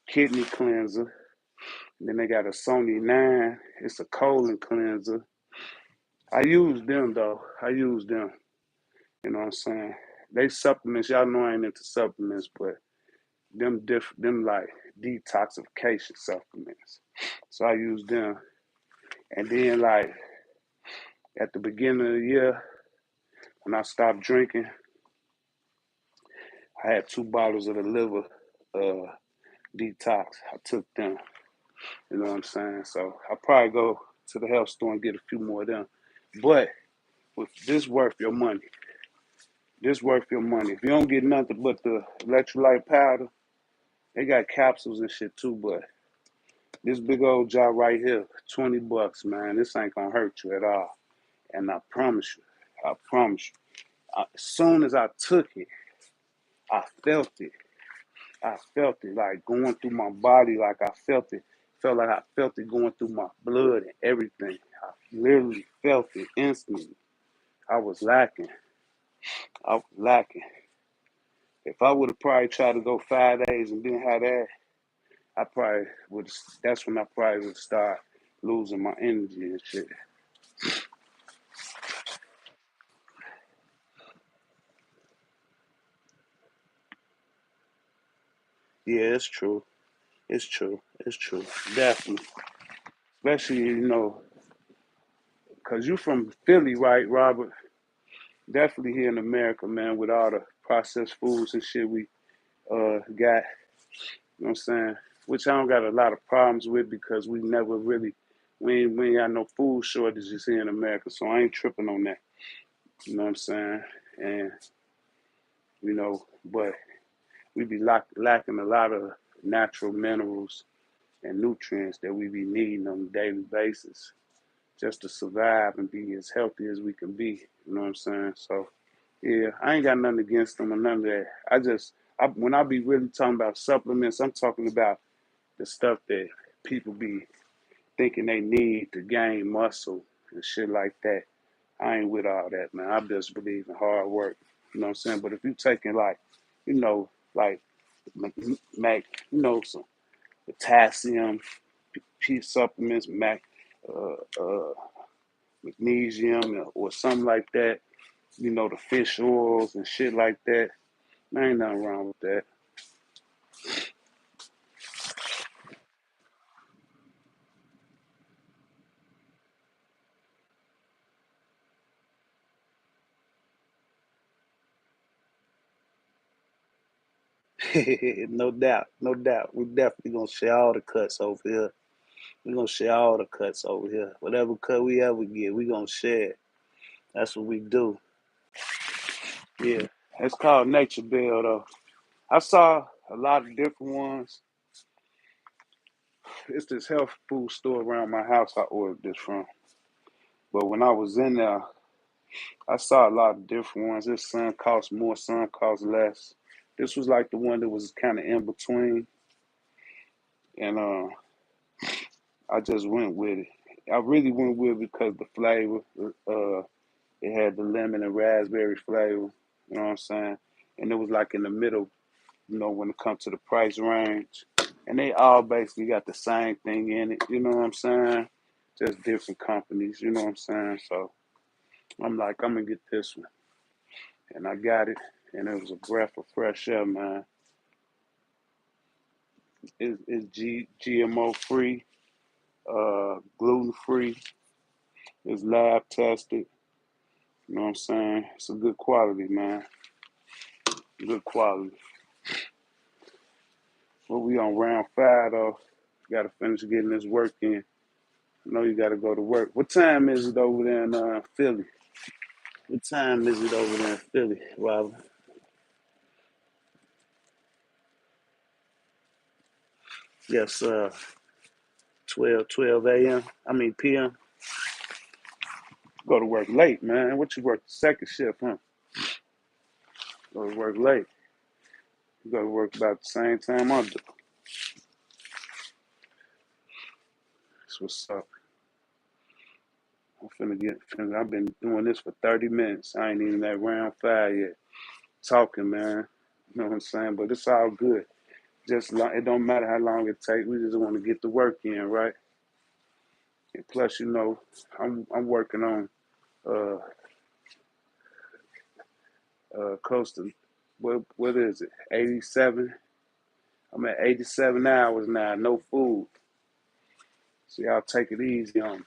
kidney cleanser. And then they got a Sony 9. It's a colon cleanser. I use them though. I use them. You know what I'm saying? They supplements. Y'all know I ain't into supplements, but them like detoxification supplements. So I use them. And then like at the beginning of the year, when I stopped drinking, I had 2 bottles of the liver uh, detox. I took them. You know what I'm saying? So I'll probably go to the health store and get a few more of them. But with this worth your money. This worth your money. If you don't get nothing but the electrolyte powder, they got capsules and shit too, but this big old jar right here, $20, man. This ain't gonna hurt you at all. And I promise you, as soon as I took it, I felt it. I felt it like going through my body, like I felt it. Felt like I felt it going through my blood and everything. I literally felt it instantly. I was lacking. I was lacking. If I would have probably tried to go 5 days and didn't have that, I probably would. That's when I probably would start losing my energy and shit. Yeah, it's true. It's true. It's true. Definitely. Especially, because you from Philly, right, Robert? Definitely here in America, man, with all the processed foods and shit we got, you know what I'm saying? Which I don't got a lot of problems with because we never really, we ain't got no food shortages here in America, so I ain't tripping on that. You know what I'm saying? And, but we be lacking a lot of natural minerals and nutrients that we be needing on a daily basis just to survive and be as healthy as we can be. You know what I'm saying? So, yeah, I ain't got nothing against them or none of that. When I be really talking about supplements, I'm talking about the stuff that people be thinking they need to gain muscle and shit like that. I ain't with all that, man. I just believe in hard work. You know what I'm saying? But if you taking like, you know, like Mac, some potassium, P supplements, uh, uh, magnesium, or something like that. The fish oils and shit like that. There ain't nothing wrong with that. No doubt, no doubt. We definitely gonna share all the cuts over here. We gonna share all the cuts over here. Whatever cut we ever get, we gonna share it. That's what we do. Yeah, it's called Nature Bell though. I saw a lot of different ones. It's this health food store around my house I ordered this from. But when I was in there, I saw a lot of different ones. This some cost more, some cost less. This was like the one that was kind of in between, and I just went with it. I really went with it because the flavor. It had the lemon and raspberry flavor. You know what I'm saying? And it was like in the middle. When it comes to the price range, and they all basically got the same thing in it. You know what I'm saying? just different companies, you know what I'm saying? So I'm like, I'm gonna get this one. And I got it, and it was a breath of fresh air, man. It's GMO free, gluten free, it's lab tested, you know what I'm saying? It's a good quality, man. Good quality. Well, we on round 5 though. Gotta finish getting this work in. I know you gotta go to work. What time is it over there in Philly? What time is it over there in Philly, Robert? Yes, 12 a.m. I mean p.m. Go to work late, man. What you work second shift, huh? Go to work late. You go to work about the same time I do. That's what's up. I'm finna get. I've been doing this for 30 minutes. I ain't even at round 5 yet. Talking, man. You know what I'm saying? But it's all good. It don't matter how long it takes. We just want to get the work in, right? And plus, I'm working on uh close to what is it? 87. I'm at 87 hours now. No food. So y'all take it easy on me.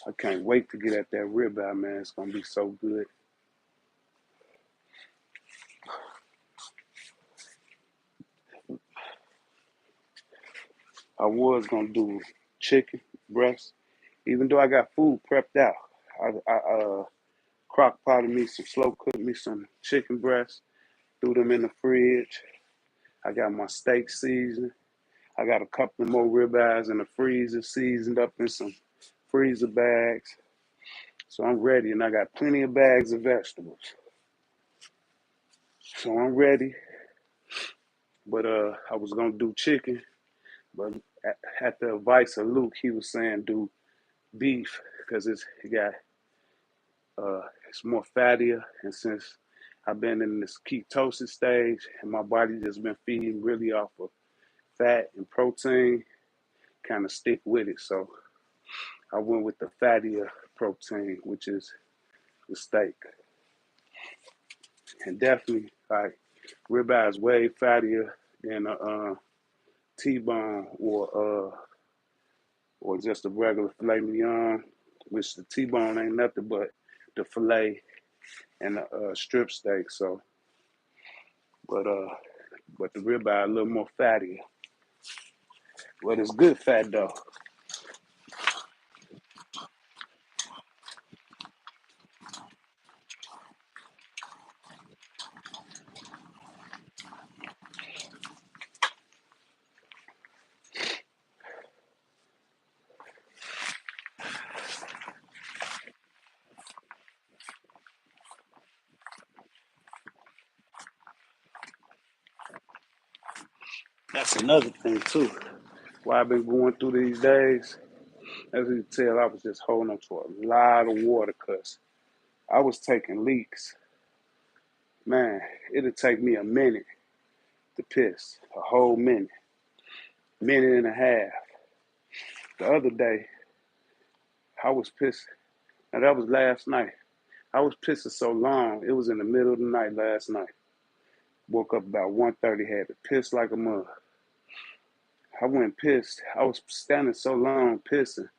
I can't wait to get at that ribeye, man. It's gonna be so good. I was gonna do chicken breast, even though I got food prepped out. I crock potted me some slow cooked me some chicken breasts, threw them in the fridge. I got my steak seasoned. I got a couple more ribeyes in the freezer, seasoned up in some freezer bags. So I'm ready, and I got plenty of bags of vegetables. So I'm ready. But I was gonna do chicken, but at the advice of Luke, he was saying do beef because it's more fattier, and since I've been in this ketosis stage and my body just been feeding really off of fat and protein, kind of stick with it. So I went with the fattier protein, which is the steak, and definitely like ribeye is way fattier than a T-bone or just a regular filet mignon, which the T-bone ain't nothing but the filet and the strip steak. So, but uh, but the ribeye a little more fatty. But it's good fat though. That's another thing too. Why I've been going through these days, as you can tell, I was just holding on to a lot of water because I was taking leaks. Man, it'll take me a minute to piss, a whole minute and a half. The other day, I was pissing. Now that was last night. I was pissing so long, it was in the middle of the night last night. Woke up about 1:30, had to piss like a mug. I went pissed. I was standing so long pissing,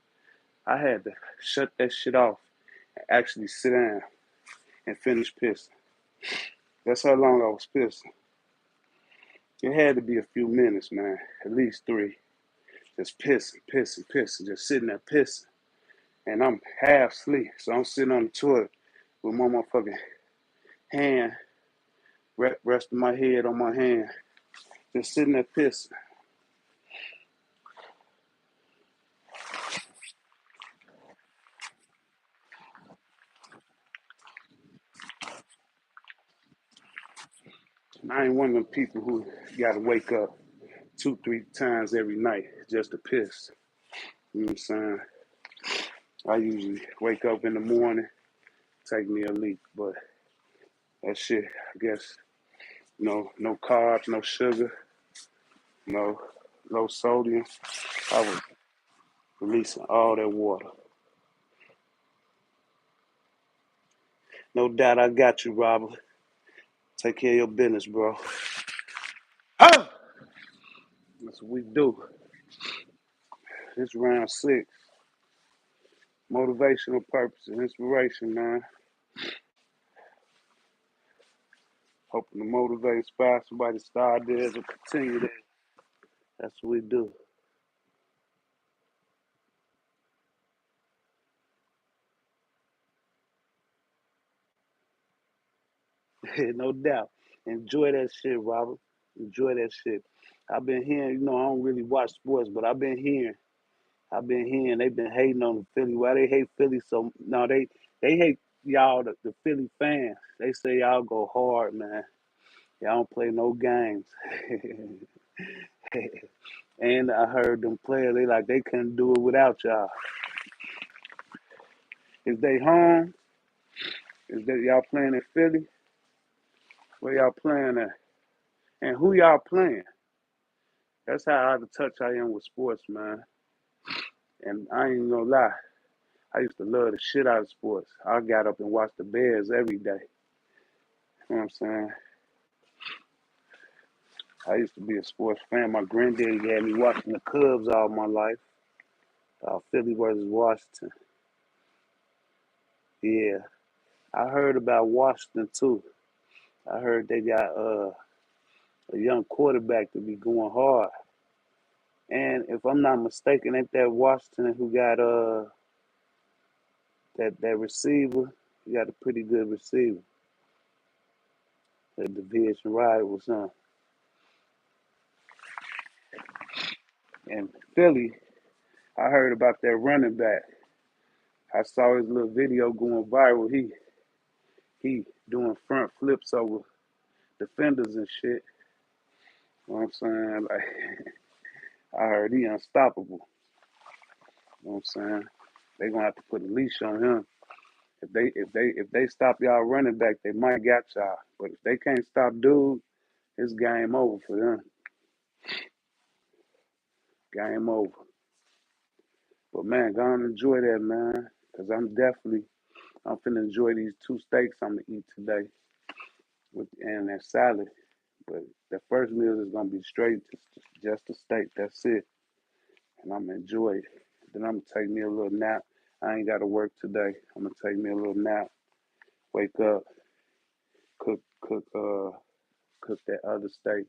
I had to shut that shit off and actually sit down and finish pissing. That's how long I was pissing. It had to be a few minutes, man, at least 3. Just pissing, just sitting there pissing. And I'm half asleep, so I'm sitting on the toilet with my motherfucking hand, resting my head on my hand, just sitting there pissing. I ain't one of them people who gotta wake up 2, 3 times every night just to piss. You know what I'm saying? I usually wake up in the morning, take me a leak, but that shit, I guess, no carbs, no sugar, no low sodium. I was releasing all that water. No doubt I got you, Robert. Take care of your business, bro. Ah! That's what we do. This round 6. Motivational purpose and inspiration, man. Hoping to motivate, inspire somebody to start theirs or continue theirs. That's what we do. No doubt. Enjoy that shit, Robert. Enjoy that shit. I've been hearing, I don't really watch sports, but I've been hearing they've been hating on the Philly. Why they hate Philly so? No, they hate y'all, the Philly fans. They say y'all go hard, man. Y'all don't play no games. And I heard them players, they couldn't do it without y'all. Is they home? Is that y'all playing in Philly? Where y'all playing at? And who y'all playing? That's how out of touch I am with sports, man. And I ain't gonna lie. I used to love the shit out of sports. I got up and watched the Bears every day. You know what I'm saying? I used to be a sports fan. My granddaddy had me watching the Cubs all my life. Philly versus Washington. Yeah. I heard about Washington too. I heard they got a young quarterback to be going hard. And if I'm not mistaken, ain't that Washington who got that receiver? He got a pretty good receiver. That division rival, son. And Philly, I heard about that running back. I saw his little video going viral. He doing front flips over defenders and shit. You know what I'm saying? Like I heard he unstoppable. You know what I'm saying? They gonna have to put a leash on him. If they stop y'all running back, they might got y'all. But if they can't stop dude, it's game over for them. Game over. But man, go and enjoy that, man. Cause I'm finna enjoy these 2 steaks I'm gonna eat today and that salad. But the first meal is gonna be straight, just a steak. That's it, and I'm gonna enjoy it. Then I'm gonna take me a little nap. I ain't gotta work today. I'm gonna take me a little nap. Wake up, cook, cook, cook that other steak.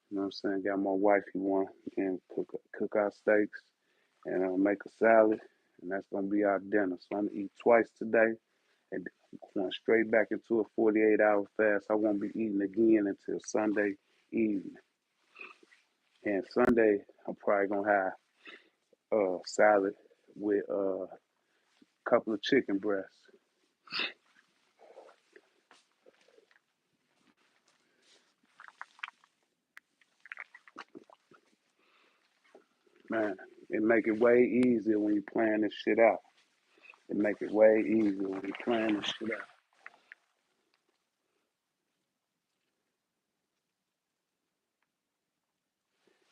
You know what I'm saying? Got my wifey one, and cook our steaks, and make a salad, and that's gonna be our dinner. So I'm gonna eat twice today, and going straight back into a 48-hour fast. I won't be eating again until Sunday evening. And Sunday, I'm probably gonna have salad with a couple of chicken breasts. Man, it make it way easier when you plan this shit out. It make it way easier when you plan this shit out.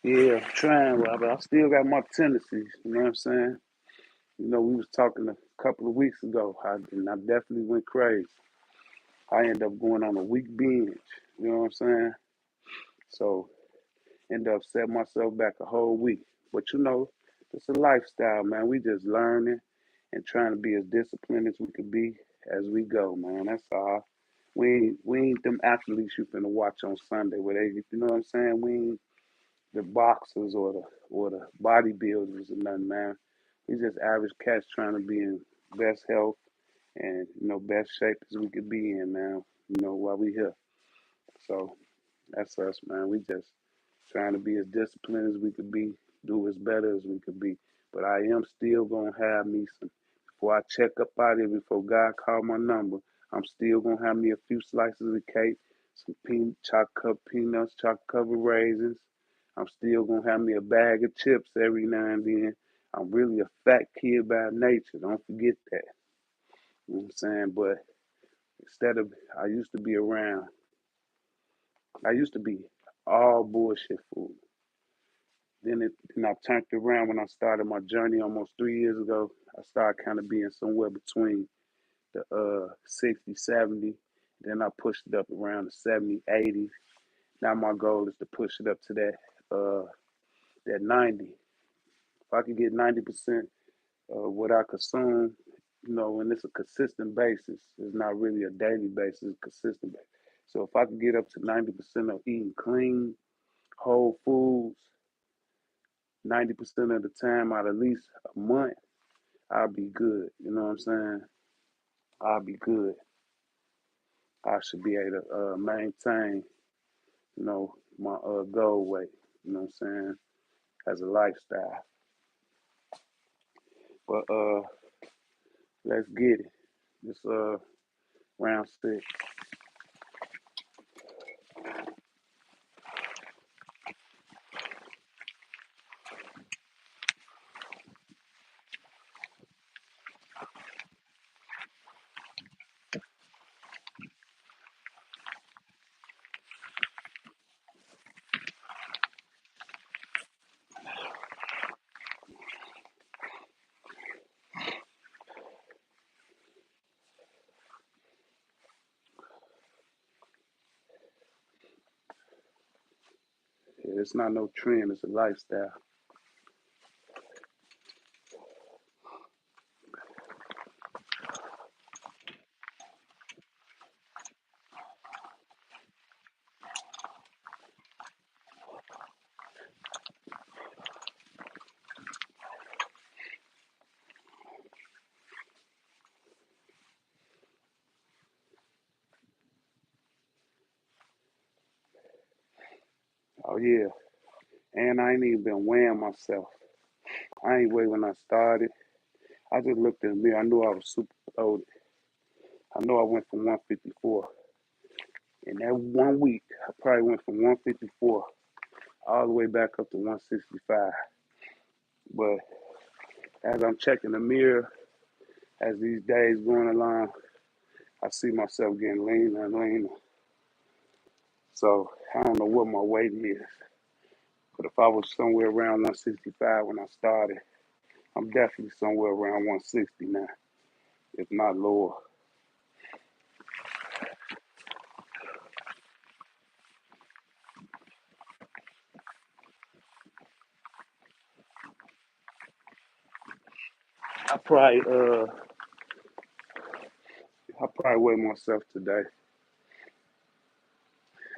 Yeah, I'm trying, Robert. I still got my tendencies. You know what I'm saying? We was talking a couple of weeks ago, and I definitely went crazy. I ended up going on a week binge. You know what I'm saying? So ended up setting myself back a whole week. But it's a lifestyle, man. We just learning and trying to be as disciplined as we could be as we go, man. That's all. We ain't them athletes you finna watch on Sunday where they, you know what I'm saying? We ain't the boxers or the bodybuilders or nothing, man. We just average cats trying to be in best health and best shape as we could be in, man. While we here. So that's us, man. We just trying to be as disciplined as we could be, do as better as we could be. But I am still gonna have me some. Before I check up out here, before God call my number, I'm still gonna have me a few slices of cake, some chocolate covered peanuts, chocolate covered raisins. I'm still gonna have me a bag of chips every now and then. I'm really a fat kid by nature. Don't forget that. You know what I'm saying? But instead of, I used to be around, I used to be all bullshit food. Then I turned around when I started my journey almost 3 years ago. I started kind of being somewhere between the 60, 70. Then I pushed it up around the 70, 80. Now my goal is to push it up to that 90. If I could get 90% of what I consume, and it's a consistent basis. It's not really a daily basis, it's a consistent basis. So if I could get up to 90% of eating clean, whole foods, 90% of the time out of at least a month, I'll be good. You know what I'm saying? I'll be good. I should be able to maintain, my goal weight. You know what I'm saying? As a lifestyle. But let's get it. This round six. Yeah, it's not no trend. It's a lifestyle. Oh yeah. And I ain't even been weighing myself. I ain't weighed when I started. I just looked in the mirror. I knew I was super loaded. I know I went from 154. In that 1 week, I probably went from 154 all the way back up to 165. But as I'm checking the mirror, as these days going along, I see myself getting leaner and leaner. So I don't know what my weight is. But if I was somewhere around 165 when I started, I'm definitely somewhere around 160 now, if not lower. I probably I probably weigh myself today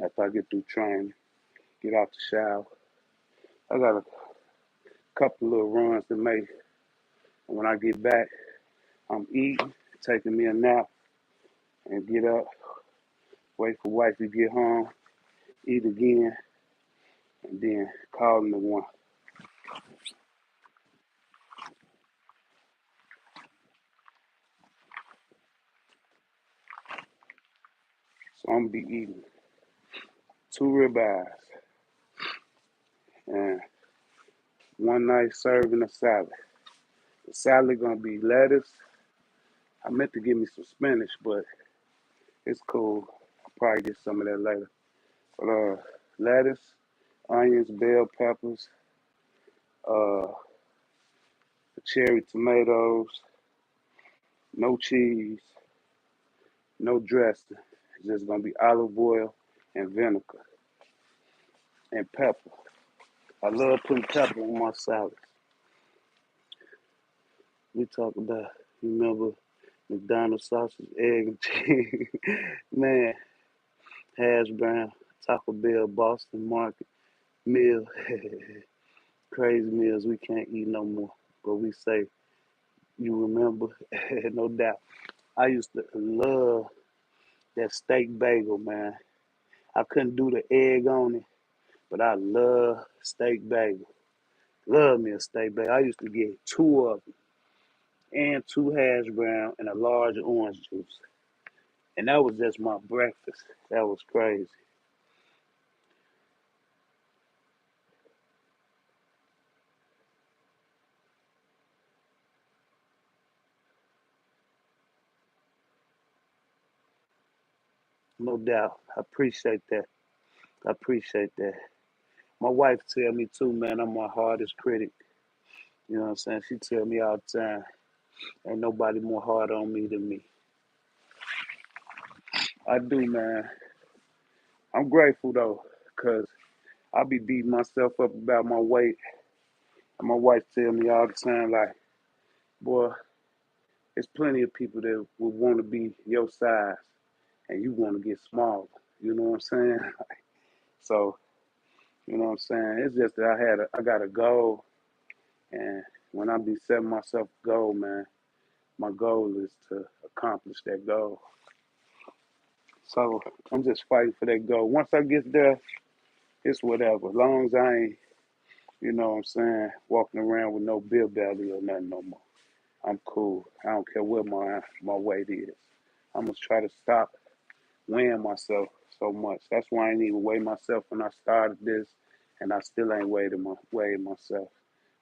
after I get through training, get out the shower. I got a couple little runs to make. And when I get back, I'm eating, taking me a nap, and get up, wait for wife to get home, eat again, and then calling the one. So I'm gonna be eating two ribeyes and one nice serving of salad. The salad gonna be lettuce. I meant to give me some spinach, but it's cool. I'll probably get some of that later. But lettuce, onions, bell peppers, uh, cherry tomatoes, no cheese, no dressing. It's just gonna be olive oil and vinegar and pepper. I love putting pepper on my salads. We talk about, remember, McDonald's sausage, egg, and cheese. Man, hash brown, Taco Bell, Boston Market, meal, crazy meals we can't eat no more. But we say, you remember, no doubt. I used to love that steak bagel, man. I couldn't do the egg on it, but I love steak bagel. Love me a steak bagel. I used to get two of them and two hash brown and a large orange juice. And that was just my breakfast. That was crazy. No doubt. I appreciate that. I appreciate that. My wife tell me too, man, I'm my hardest critic. You know what I'm saying? She tell me all the time, ain't nobody more hard on me than me. I do, man. I'm grateful though, cause I be beating myself up about my weight. And my wife tell me all the time, like, boy, there's plenty of people that would want to be your size, and you want to get smaller. You know what I'm saying? So, you know what I'm saying? It's just that I got a goal, and when I be setting myself a goal, man, my goal is to accomplish that goal. So I'm just fighting for that goal. Once I get there, it's whatever. As long as I ain't, you know what I'm saying, walking around with no bill belly or nothing no more. I'm cool. I don't care what my weight is. I'm gonna try to stop weighing myself so much. That's why I didn't even weigh myself when I started this, and I still ain't weighed myself.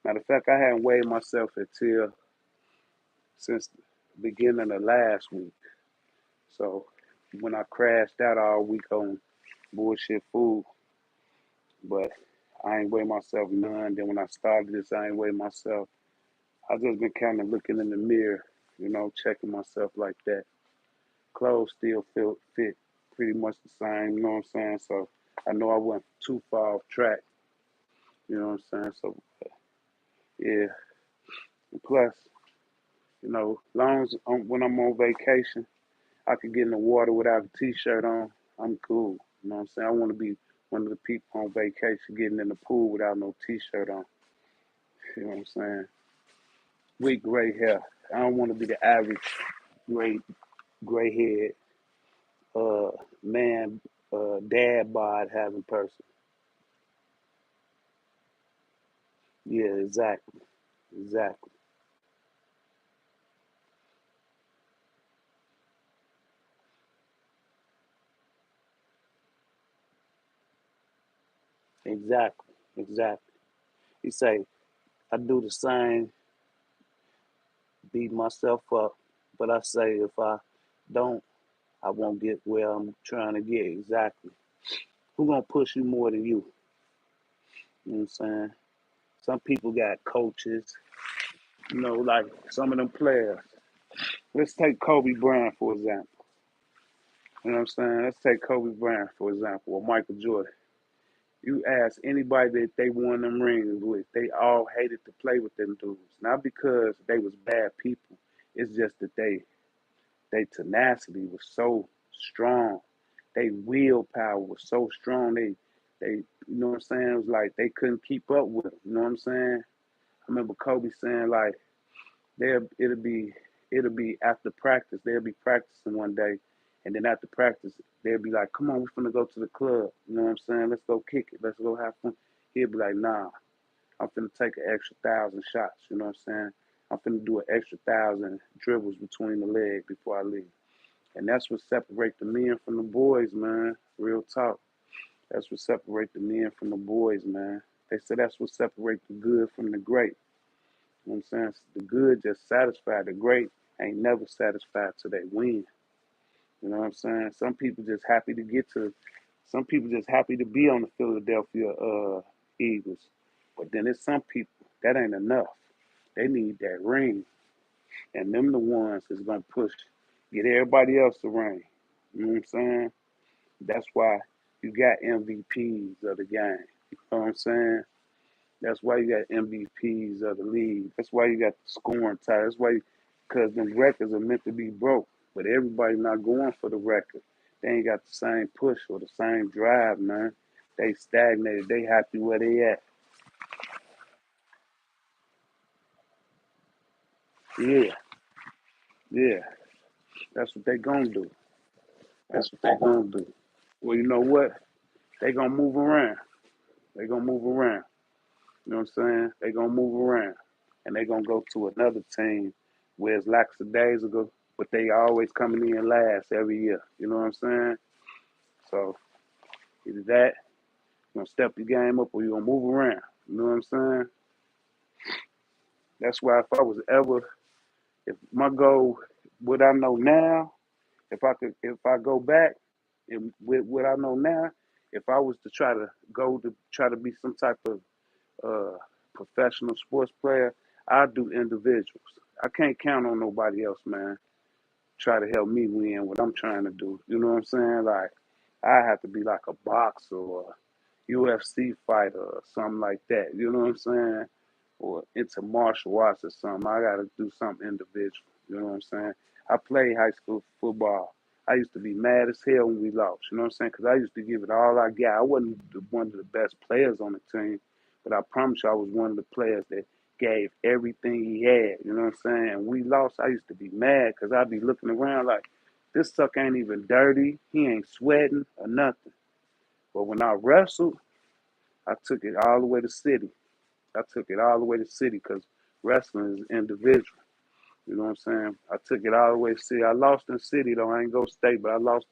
Matter of fact, I hadn't weighed myself until since the beginning of last week. So when I crashed out all week on bullshit food, but I ain't weigh myself none. Then when I started this, I ain't weigh myself. I just been kind of looking in the mirror, checking myself like that. Clothes still fit pretty much the same, you know what I'm saying? So I know I wasn't too far off track, you know what I'm saying? So yeah. And plus, long as when I'm on vacation, I can get in the water without a t-shirt on. I'm cool. You know what I'm saying? I want to be one of the people on vacation getting in the pool without no t-shirt on. You know what I'm saying? With gray hair. I don't want to be the average gray gray head uh man dad bod having person. Yeah, exactly. Exactly. Exactly. Exactly. He say I do the same, beat myself up, but I say if I don't, I won't get where I'm trying to get. Exactly. Who gonna push you more than you? You know what I'm saying? Some people got coaches, like some of them players. Let's take Kobe Bryant for example. You know what I'm saying? Let's take Kobe Bryant for example, or Michael Jordan. You ask anybody that they won them rings with, they all hated to play with them dudes. Not because they was bad people. It's just that they tenacity was so strong. They willpower was so strong. They you know what I'm saying? It was like they couldn't keep up with them. You know what I'm saying? I remember Kobe saying like there it'll be after practice. They'll be practicing one day, and then after practice they'll be like, "Come on, we're finna go to the club." You know what I'm saying? Let's go kick it. Let's go have fun. He'll be like, "Nah, I'm finna take an extra 1,000 shots." You know what I'm saying? I'm finna do an extra 1,000 dribbles between the legs before I leave. And that's what separates the men from the boys, man. Real talk. That's what separates the men from the boys, man. They say that's what separates the good from the great. You know what I'm saying? The good just satisfied. The great ain't never satisfied till they win. You know what I'm saying? Some people just happy to be on the Philadelphia Eagles. But then there's some people that ain't enough. They need that ring. And them the ones that's gonna push, get everybody else a ring. You know what I'm saying? That's why you got MVPs of the game. You know what I'm saying? That's why you got MVPs of the league. That's why you got the scoring title. That's why, because them records are meant to be broke. But everybody not going for the record. They ain't got the same push or the same drive, man. They stagnated. They happy where they at. Yeah, yeah. That's what they gonna do. That's what they gonna do. Well, you know what? They gonna move around. They gonna move around. You know what I'm saying? They gonna move around, and they gonna go to another team where it's lackadaisical. but they always coming in last every year. You know what I'm saying? So either that, you gonna step your game up, or you gonna move around. You know what I'm saying? That's why if my goal, what I know now, if I go back and with what I know now, if I was to try to be some type of professional sports player, I do individuals. I can't count on nobody else, man. Try to help me win what I'm trying to do. You know what I'm saying? Like I have to be like a boxer or UFC fighter or something like that. You know what I'm saying? Or into martial arts or something. I got to do something individual. You know what I'm saying? I played high school football. I used to be mad as hell when we lost. You know what I'm saying? Because I used to give it all I got. I wasn't one of the best players on the team, but I promise you I was one of the players that gave everything he had. You know what I'm saying? And we lost. I used to be mad because I'd be looking around like, this sucker ain't even dirty. He ain't sweating or nothing. But when I wrestled, I took it all the way to city. I took it all the way to city because wrestling is individual. You know what I'm saying? I took it all the way to city. I lost in city though. I ain't go state, but I lost.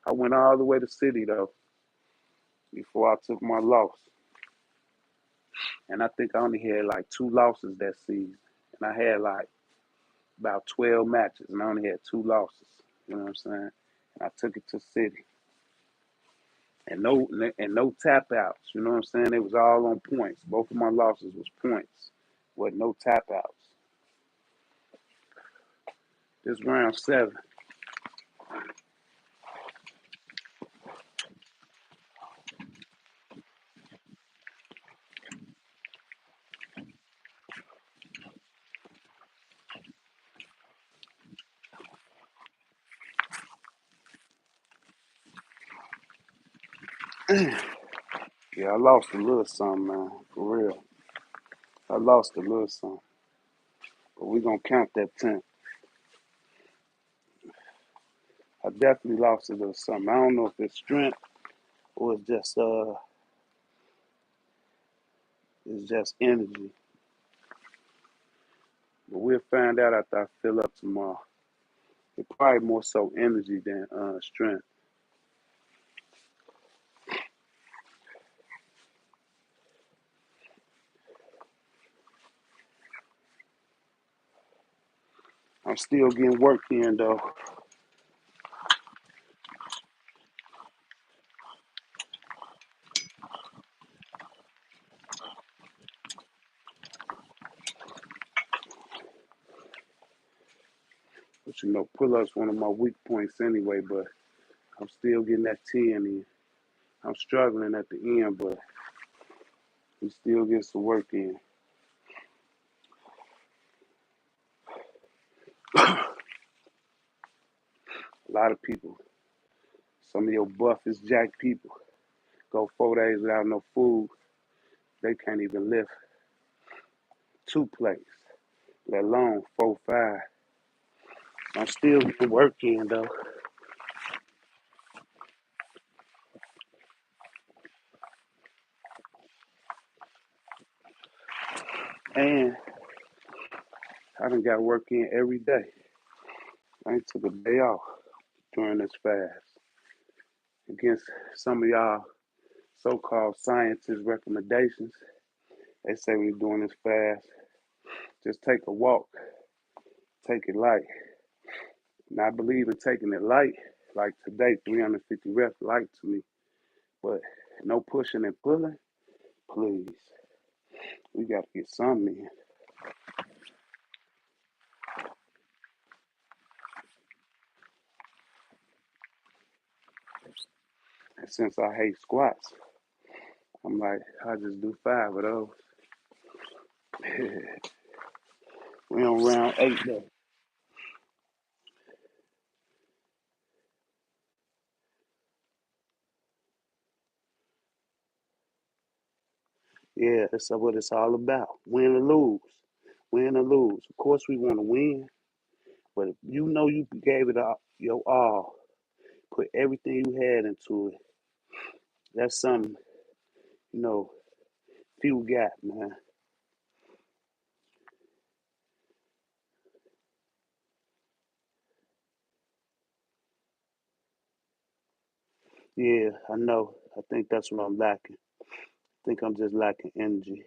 I went all the way to city though before I took my loss. And I think I only had like 2 losses that season. And I had like about 12 matches, and I only had 2 losses. You know what I'm saying? And I took it to city. And no tap outs. You know what I'm saying? It was all on points. Both of my losses was points. With no tap outs. This round 7. Yeah, I lost a little something, man. For real. I lost a little something. But we gonna count that 10. I definitely lost a little something. I don't know if it's strength or it's just energy. But we'll find out after I fill up tomorrow. It's probably more so energy than strength. I'm still getting work in though. But pull ups one of my weak points anyway, but I'm still getting that 10 in. I'm struggling at the end, but we still get some work in. A lot of people, some of your buffest jack people, go 4 days without no food. They can't even lift 2 plates, let alone 4, 5. I'm still getting work in though. And I done got work in every day. I ain't took a day off during this fast. Against some of y'all so-called scientists' recommendations, they say when you're doing this fast, just take a walk, take it light. And I believe in taking it light, like today, 350 reps, light to me. But no pushing and pulling, please. We got to get something in. And since I hate squats, I'm like, I just do 5 of those. We on round 8 though. Yeah, that's what it's all about. Win or lose. Win or lose. Of course, we want to win, but if you know you gave it your all, put everything you had into it, that's something, you know, few got, man. Yeah, I know. I think that's what I'm lacking. I think I'm just lacking energy.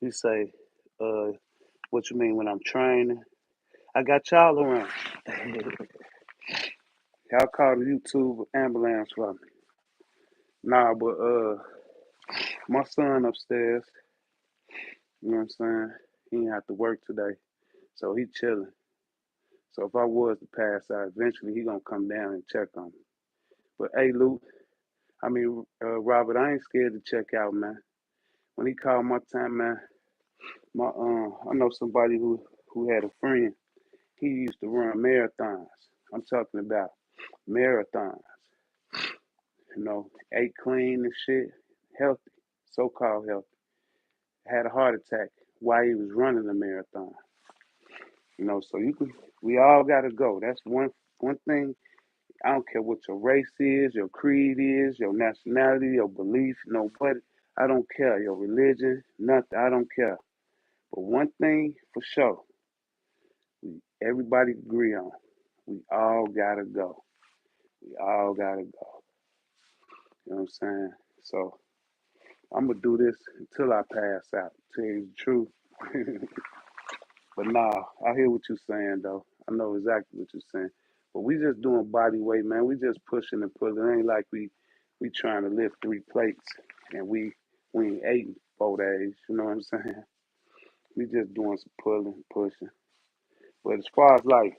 You say, uh, what you mean when I'm training? I got y'all around. Y'all call the YouTube ambulance for me. Nah, but my son upstairs, you know what I'm saying? He ain't have to work today. So he chilling. So if I was to pass out, eventually he gonna come down and check on me. But hey, Luke, Robert, I ain't scared to check out, man. When he called my time, man, I know somebody who had a friend. He used to run marathons. I'm talking about marathons. Ate clean and shit, healthy, so-called healthy. Had a heart attack while he was running the marathon. So we all gotta go. That's one thing. I don't care what your race is, your creed is, your nationality, your belief, nobody. I don't care your religion, nothing. I don't care. But one thing for sure, everybody agree on. We all gotta go. We all gotta go. You know what I'm saying? So I'm gonna do this until I pass out. Tell you the truth. But nah, I hear what you're saying though. I know exactly what you're saying. But we just doing body weight, man. We just pushing and pulling. It ain't like we trying to lift 3 plates and we ain't ate in 4 days. You know what I'm saying? We just doing some pulling, pushing. But as far as like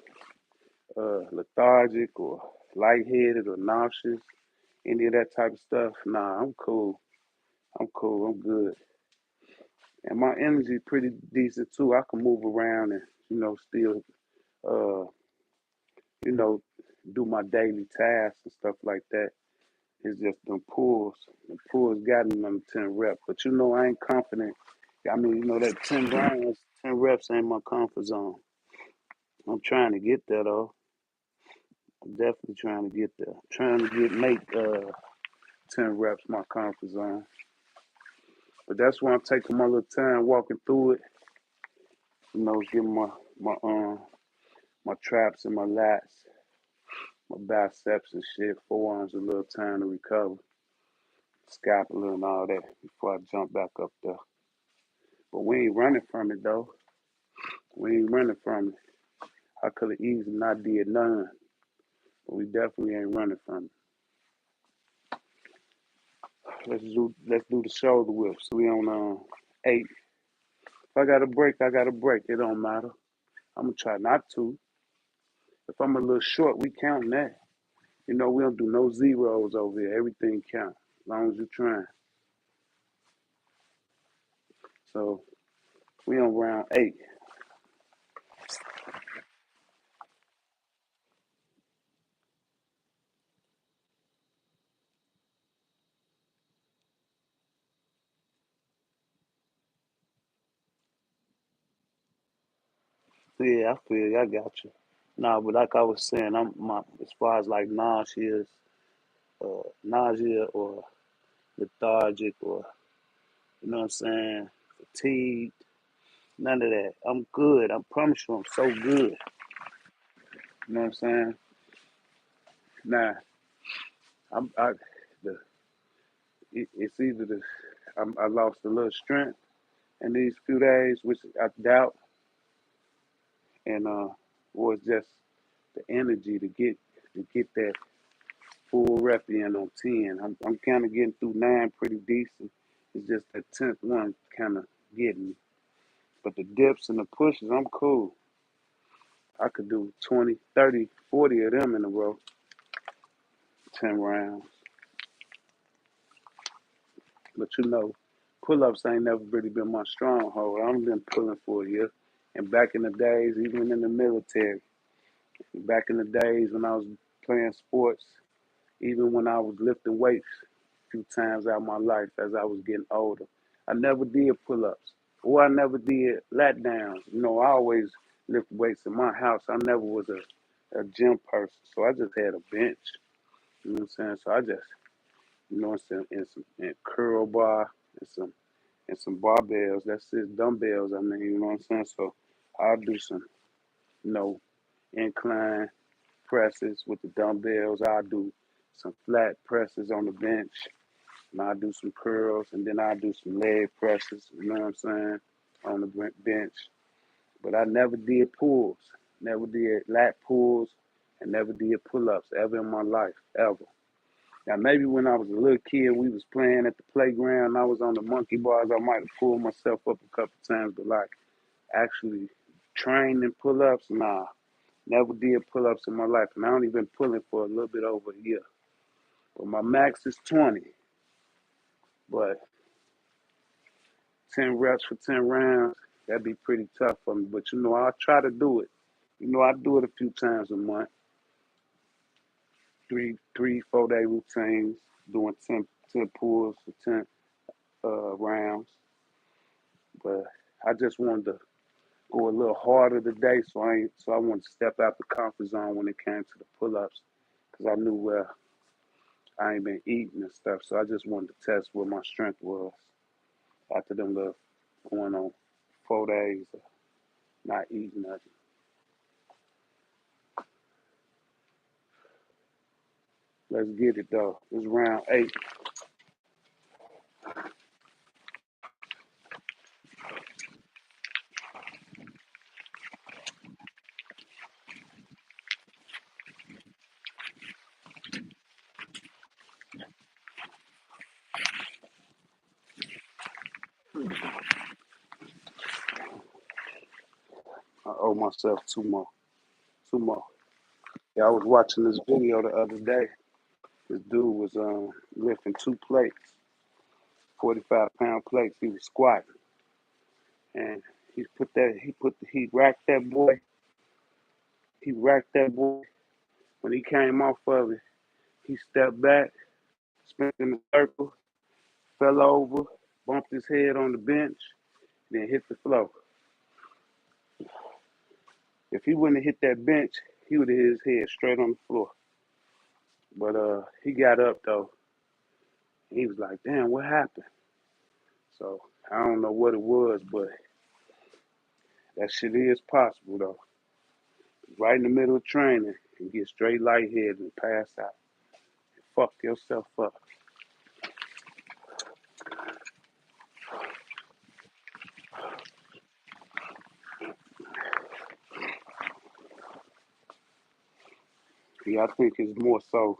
lethargic or lightheaded or nauseous, any of that type of stuff, nah, I'm cool. I'm cool. I'm good. And my energy pretty decent too. I can move around and still uh you know do my daily tasks and stuff like that. It's just them pulls. The pulls got me on 10 reps. But I ain't confident. I mean, that 10 rounds, 10 reps ain't my comfort zone. I'm trying to get there though. I'm definitely trying to get there. Trying to make 10 reps my comfort zone. But that's why I'm taking my little time walking through it. Getting my traps and my lats, my biceps and shit, forearms a little time to recover, scapula and all that before I jump back up there. But we ain't running from it though. We ain't running from it. I could have easily not did none, but we definitely ain't running from it. Let's do the shoulder whips. We on 8. If I got a break, I got a break. It don't matter. I'm gonna try not to. If I'm a little short, we count that. We don't do no zeros over here. Everything counts as long as you're trying. So we on round 8. Yeah, I feel you. I got you. No, but like I was saying, as far as like nausea or lethargic or you know what I'm saying, fatigued, none of that. I'm good. I promise you, I'm so good. You know what I'm saying? Nah, I'm I. The, it's either I lost a little strength in these few days, which I doubt, and or it's just the energy to get that full rep in on 10. I'm kind of getting through 9 pretty decent. It's just that 10th one kind of getting me. But the dips and the pushes, I'm cool. I could do 20, 30, 40 of them in a row, 10 rounds. But pull ups ain't never really been my stronghold. I've been pulling for a year. And back in the days, even in the military, back in the days when I was playing sports, even when I was lifting weights a few times out of my life as I was getting older, I never did pull ups or I never did lat downs. I always lift weights in my house. I never was a gym person, so I just had a bench. You know what I'm saying? So I just, and curl bar and some barbells. That's it, dumbbells. I mean, you know what I'm saying? So I'll do some, you know, incline presses with the dumbbells. I'll do some flat presses on the bench. And I'll do some curls, and then I'll do some leg presses. You know what I'm saying? On the bench. But I never did pulls, never did lat pulls, and never did pull-ups ever in my life, ever. Now maybe when I was a little kid, we was playing at the playground, and I was on the monkey bars, I might have pulled myself up a couple times, but like actually training pull-ups, nah, never did pull-ups in my life, and I only been pulling for a little bit over a year. But my max is 20, but 10 reps for 10 rounds, that'd be pretty tough for me. But I'll try to do it. I do it a few times a month, 4 day routines, doing 10 pulls for 10 rounds. But I just wanted to go a little harder today, so I wanted to step out the comfort zone when it came to the pull-ups, because I knew where I ain't been eating and stuff. So I just wanted to test what my strength was after them little going on 4 days of not eating nothing. Let's get it though. It's round 8. I owe myself two more. Two more. Yeah, I was watching this video the other day. This dude was lifting 2 plates, 45-pound plates. He was squatting, and he racked that boy. He racked that boy. When he came off of it, he stepped back, spent in a circle, fell over, bumped his head on the bench, then hit the floor. If he wouldn't have hit that bench, he would have hit his head straight on the floor. But he got up though. He was like, "Damn, what happened?" So I don't know what it was, but that shit is possible though. Right in the middle of training and get straight lightheaded and pass out. Fuck yourself up. Yeah, I think it's more so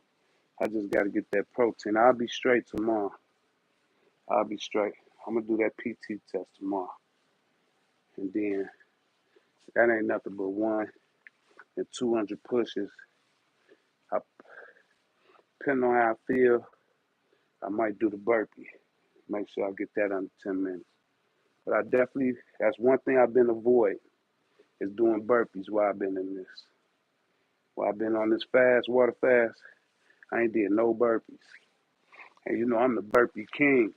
I just got to get that protein. I'll be straight tomorrow. I'll be straight. I'm going to do that PT test tomorrow. And then that ain't nothing but 1 and 200 pushes. I, depending on how I feel, I might do the burpee. Make sure I get that under 10 minutes. But I definitely, that's one thing I've been avoiding is doing burpees while I've been in this. While I've been on this water fast, I ain't did no burpees. And I'm the burpee king.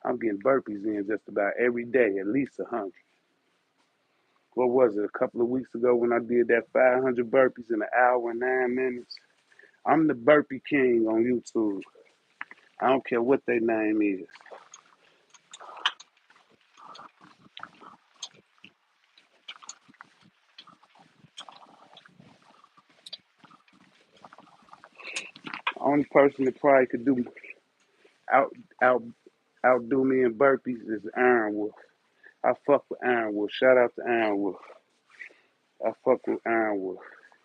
I'm getting burpees in just about every day, at least 100. What was it, a couple of weeks ago when I did that 500 burpees in an hour and 9 minutes? I'm the burpee king on YouTube. I don't care what their name is. Only person that probably could do out out outdo me in burpees is Iron Wolf. I fuck with Iron Wolf. Shout out to Iron Wolf. I fuck with Iron Wolf.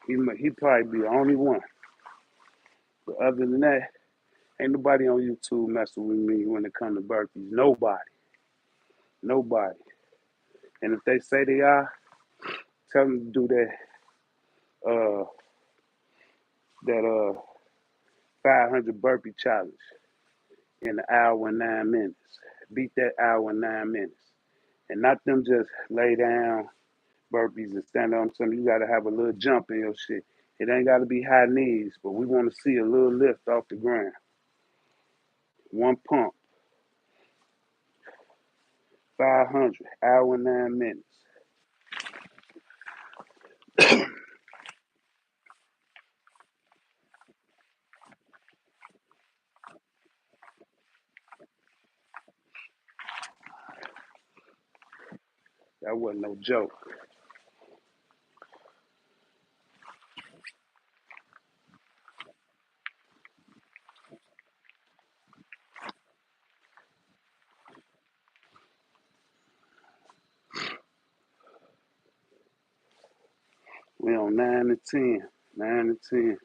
He probably be the only one. But other than that, ain't nobody on YouTube messing with me when it comes to burpees. Nobody. Nobody. And if they say they are, tell them to do uh that 500 burpee challenge in an hour and 9 minutes. Beat that hour and 9 minutes. And not them just lay down burpees and stand on something. You gotta have a little jump in your shit. It ain't gotta be high knees, but we wanna see a little lift off the ground. One pump, 500, hour and 9 minutes. That wasn't no joke. We on 9 to 10. 9 to 10.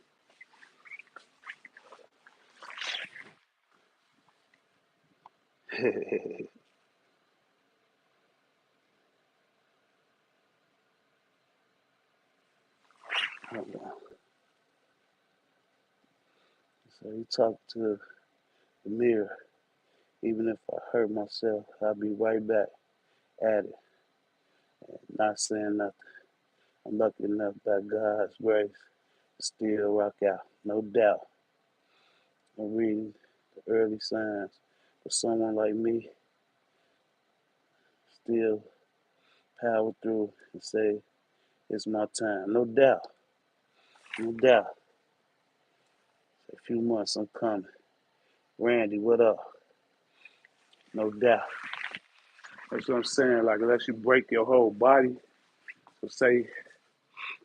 So he talked to the mirror. Even if I hurt myself, I'll be right back at it. Not saying nothing. I'm lucky enough by God's grace to still rock out. No doubt. I'm reading the early signs for someone like me still power through and say it's my time. No doubt. No doubt. A few months I'm coming. Randy, what up? No doubt. That's what I'm saying. Like, unless you break your whole body, so say,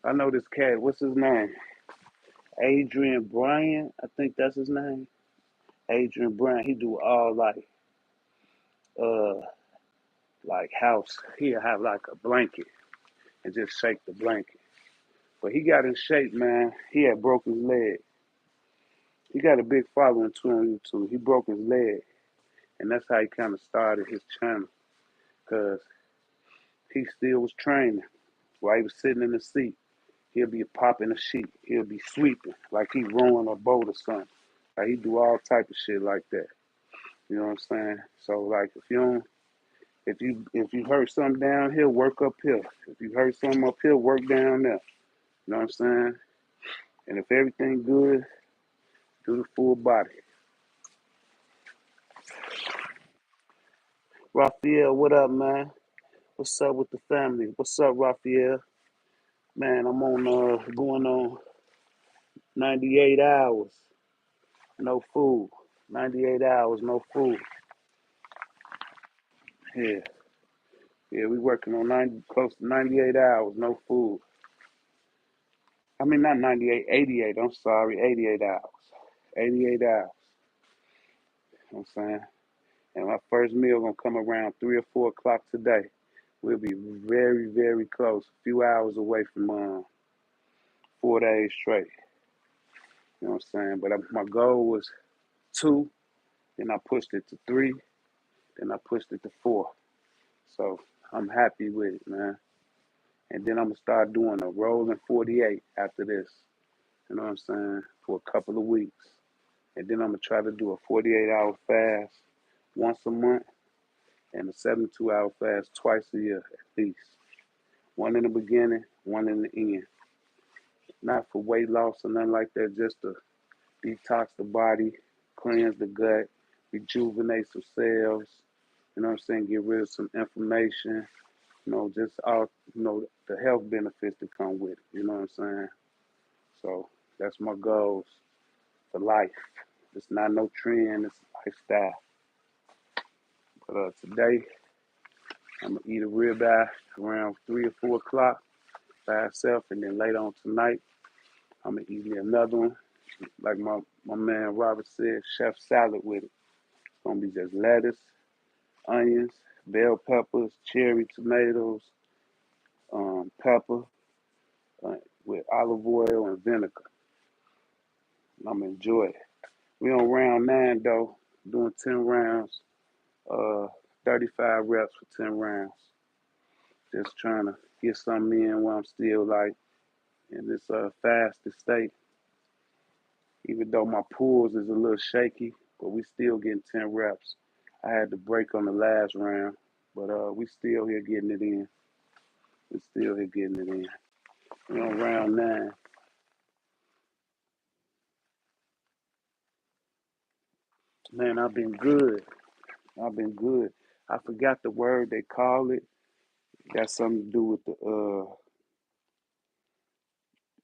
I know this cat, what's his name? Adrian Bryant, I think that's his name. Adrian Bryant, he do all uh like house. He'll have like a blanket and just shake the blanket. But he got in shape, man. He had broke his leg. He got a big following too on YouTube. He broke his leg, and that's how he kind of started his channel. Cause he still was training while he was sitting in the seat. He'll be popping a sheet. He'll be sweeping like he rowing a boat or something. Like he do all type of shit like that. You know what I'm saying? So like if you hurt something down here, work up here. If you hurt something up here, work down there. You know what I'm saying? And if everything good, do the full body. Raphael, what up, man? What's up with the family? What's up, Raphael? Man, I'm on going on 98 hours, no food. 98 hours, no food. Yeah, yeah, we working on 90, close to 98 hours, no food. I mean, not 98, 88. I'm sorry, 88 hours. 88 hours. You know what I'm saying? And my first meal gonna come around 3 or 4 o'clock today. We'll be very, very close, a few hours away from 4 days straight. You know what I'm saying? But my goal was two, then I pushed it to three, then I pushed it to four. So I'm happy with it, man. And then I'm gonna start doing a rolling 48 after this. You know what I'm saying? For a couple of weeks. And then I'm gonna try to do a 48-hour fast once a month and a 72-hour fast twice a year at least. One in the beginning, one in the end. Not for weight loss or nothing like that, just to detox the body, cleanse the gut, rejuvenate some cells, you know what I'm saying, get rid of some inflammation, just all, the health benefits that come with it, you know what I'm saying? So that's my goals for life. It's not no trend, it's a lifestyle. But today, I'm gonna eat a ribeye around 3 or 4 o'clock by itself, and then later on tonight, I'm gonna eat me another one. Like my man Robert said, chef salad with it. It's gonna be just lettuce, onions, bell peppers, cherry tomatoes, pepper, uh, with olive oil and vinegar. I'm gonna enjoy it. We on round 9 though, doing 10 rounds, uh, 35 reps for 10 rounds. Just trying to get something in while I'm still like in this fasted state. Even though my pulls is a little shaky, but we still getting 10 reps. I had to break on the last round, but we still here getting it in. We still here getting it in. We on round 9. Man, I've been good. I've been good. I forgot the word they call it. Got something to do with the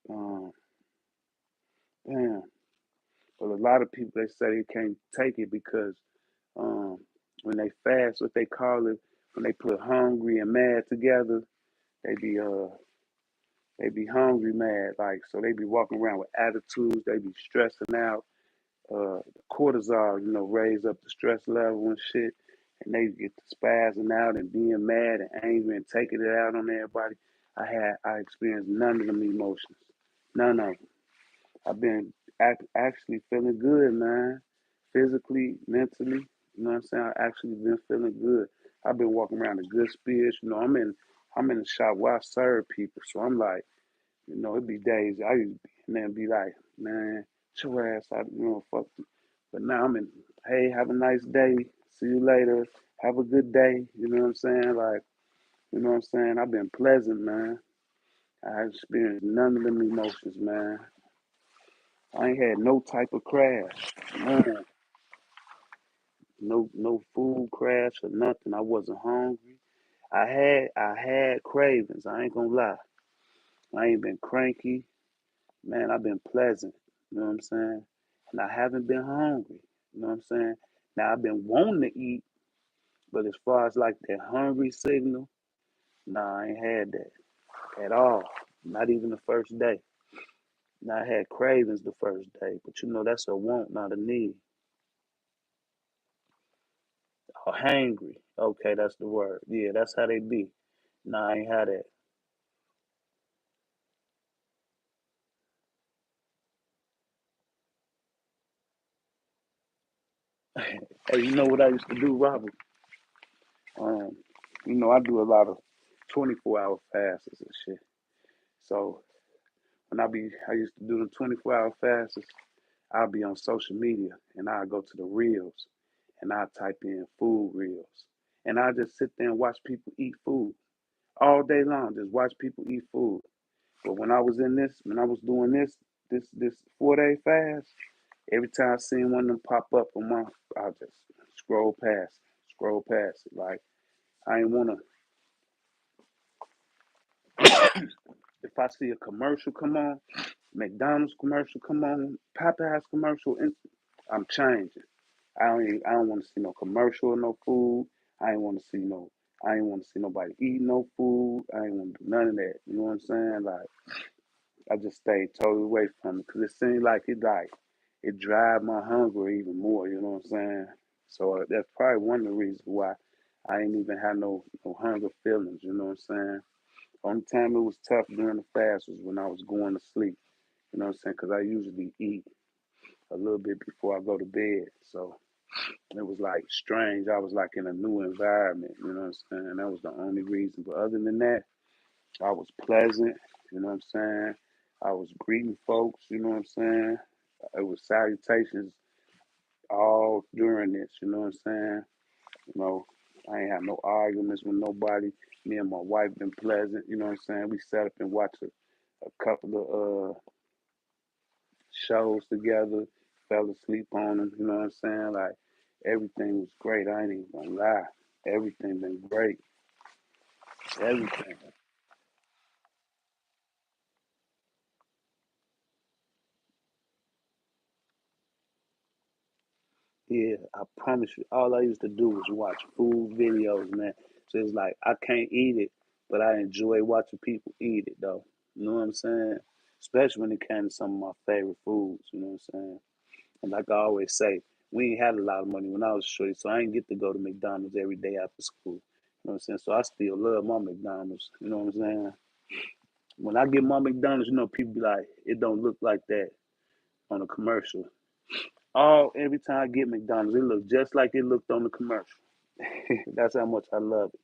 um damn. But a lot of people they say they can't take it because um when they fast, what they call it, when they put hungry and mad together, they be hungry mad, like, so they be walking around with attitudes, they be stressing out. Cortisol, raise up the stress level and shit, and they get to spazzing out and being mad and angry and taking it out on everybody. I experienced none of them emotions, none of them. I've been actually feeling good, man, physically, mentally. You know what I'm saying? I actually been feeling good. I've been walking around in good spirits. I'm in the shop where I serve people, so I'm like, it'd be days I used to be and then be like, man, get your ass out, fuck you. But now I'm in, hey, have a nice day. See you later. Have a good day. You know what I'm saying? Like, you know what I'm saying? I've been pleasant, man. I experienced none of them emotions, man. I ain't had no type of crash. Man, no food crash or nothing. I wasn't hungry. I had cravings. I ain't gonna lie. I ain't been cranky. Man, I've been pleasant. You know what I'm saying? And I haven't been hungry. You know what I'm saying? Now I've been wanting to eat, but as far as like that hungry signal, nah, I ain't had that at all. Not even the first day. Now I had cravings the first day, but that's a want, not a need. Or hangry. Okay, that's the word. Yeah, that's how they be. Nah, I ain't had that. Hey, you know what I used to do, Robert? Um, I do a lot of 24-hour fasts and shit. So I used to do the 24-hour fasts. I'll be on social media and I'll go to the reels and I type in food reels and I just sit there and watch people eat food all day long. Just watch people eat food. But when I was doing this 4 day fast, every time I seen one of them pop up on I just scroll past it. Like I ain't wanna. If I see a commercial come on, McDonald's commercial come on, Popeyes commercial, I'm changing. I don't want to see no commercial or no food. I ain't want to see no. I ain't want to see nobody eat no food. I ain't want to do none of that. You know what I'm saying? Like I just stayed totally away from it because it seemed like it drive my hunger even more. You know what I'm saying? So that's probably one of the reasons why I ain't even had no hunger feelings. You know what I'm saying? Only time it was tough during the fast was when I was going to sleep. You know what I'm saying? Because I usually eat a little bit before I go to bed. So it was like strange. I was like in a new environment. You know what I'm saying? That was the only reason. But other than that, I was pleasant. You know what I'm saying? I was greeting folks. You know what I'm saying? It was salutations all during this. You know what I'm saying? You know, I ain't had no arguments with nobody. Me and my wife been pleasant. You know what I'm saying? We sat up and watched a couple of shows together. Fell asleep on them. You know what I'm saying? Like everything was great. I ain't even gonna lie. Everything been great. Everything. Yeah, I promise you. All I used to do was watch food videos, man. So it's like I can't eat it, but I enjoy watching people eat it, though. You know what I'm saying? Especially when it came to some of my favorite foods. You know what I'm saying? And like I always say, we ain't had a lot of money when I was a shorty, so I ain't get to go to McDonald's every day after school. You know what I'm saying? So I still love my McDonald's. You know what I'm saying? When I get my McDonald's, people be like, it don't look like that on a commercial. Every time I get McDonald's, it looks just like it looked on the commercial. That's how much I love it.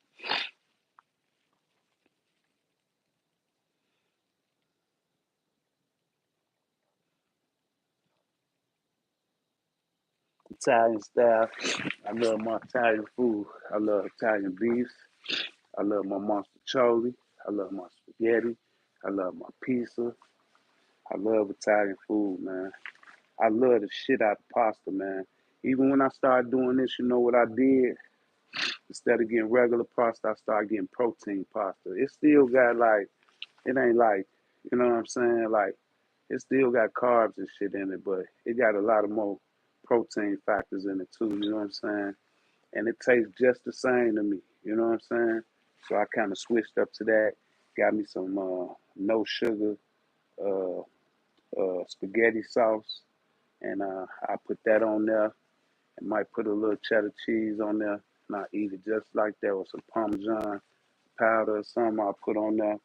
Italian style. I love my Italian food. I love Italian beef. I love my monster I love my spaghetti. I love my pizza. I love Italian food, man. I love the shit out of pasta, man. Even when I started doing this, you know what I did? Instead of getting regular pasta, I started getting protein pasta. It still got like, it ain't like, you know what I'm saying? Like, it still got carbs and shit in it, but it got a lot of more protein factors in it too, you know what I'm saying? And it tastes just the same to me. You know what I'm saying? So I kind of switched up to that. Got me some no sugar uh, spaghetti sauce, and I put that on there. I might put a little cheddar cheese on there, and I eat it just like that with some Parmesan powder or something I put on there.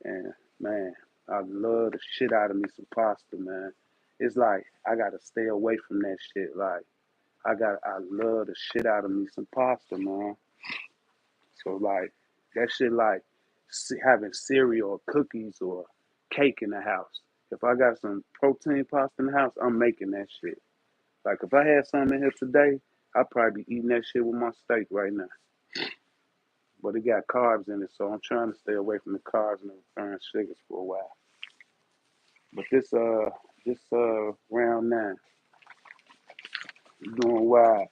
And man, I love the shit out of me some pasta, man. It's like I gotta stay away from that shit. Like I love the shit out of me some pasta, man. So like that shit like having cereal or cookies or cake in the house. If I got some protein pasta in the house, I'm making that shit. Like if I had something in here today, I'd probably be eating that shit with my steak right now. But it got carbs in it, so I'm trying to stay away from the carbs and the refined sugars for a while. But this round nine, doing wild.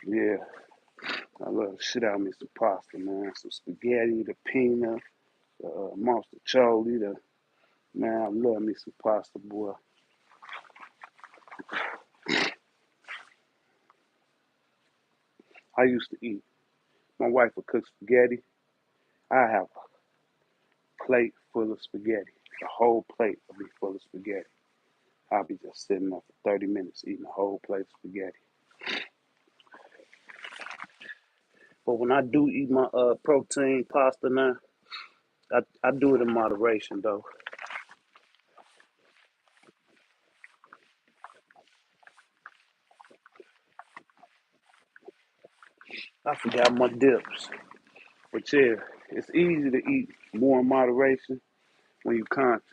Yeah, I love the shit out of me some pasta, man. Some spaghetti, the peanut, mozzarella, the man. I love me some pasta, boy. I used to eat. My wife would cook spaghetti. I have a plate full of spaghetti. The whole plate would be full of spaghetti. I'll be just sitting there for 30 minutes eating a whole plate of spaghetti. But when I do eat my protein pasta now, I do it in moderation though. I forgot my dips. But yeah, it's easy to eat more in moderation when you're conscious.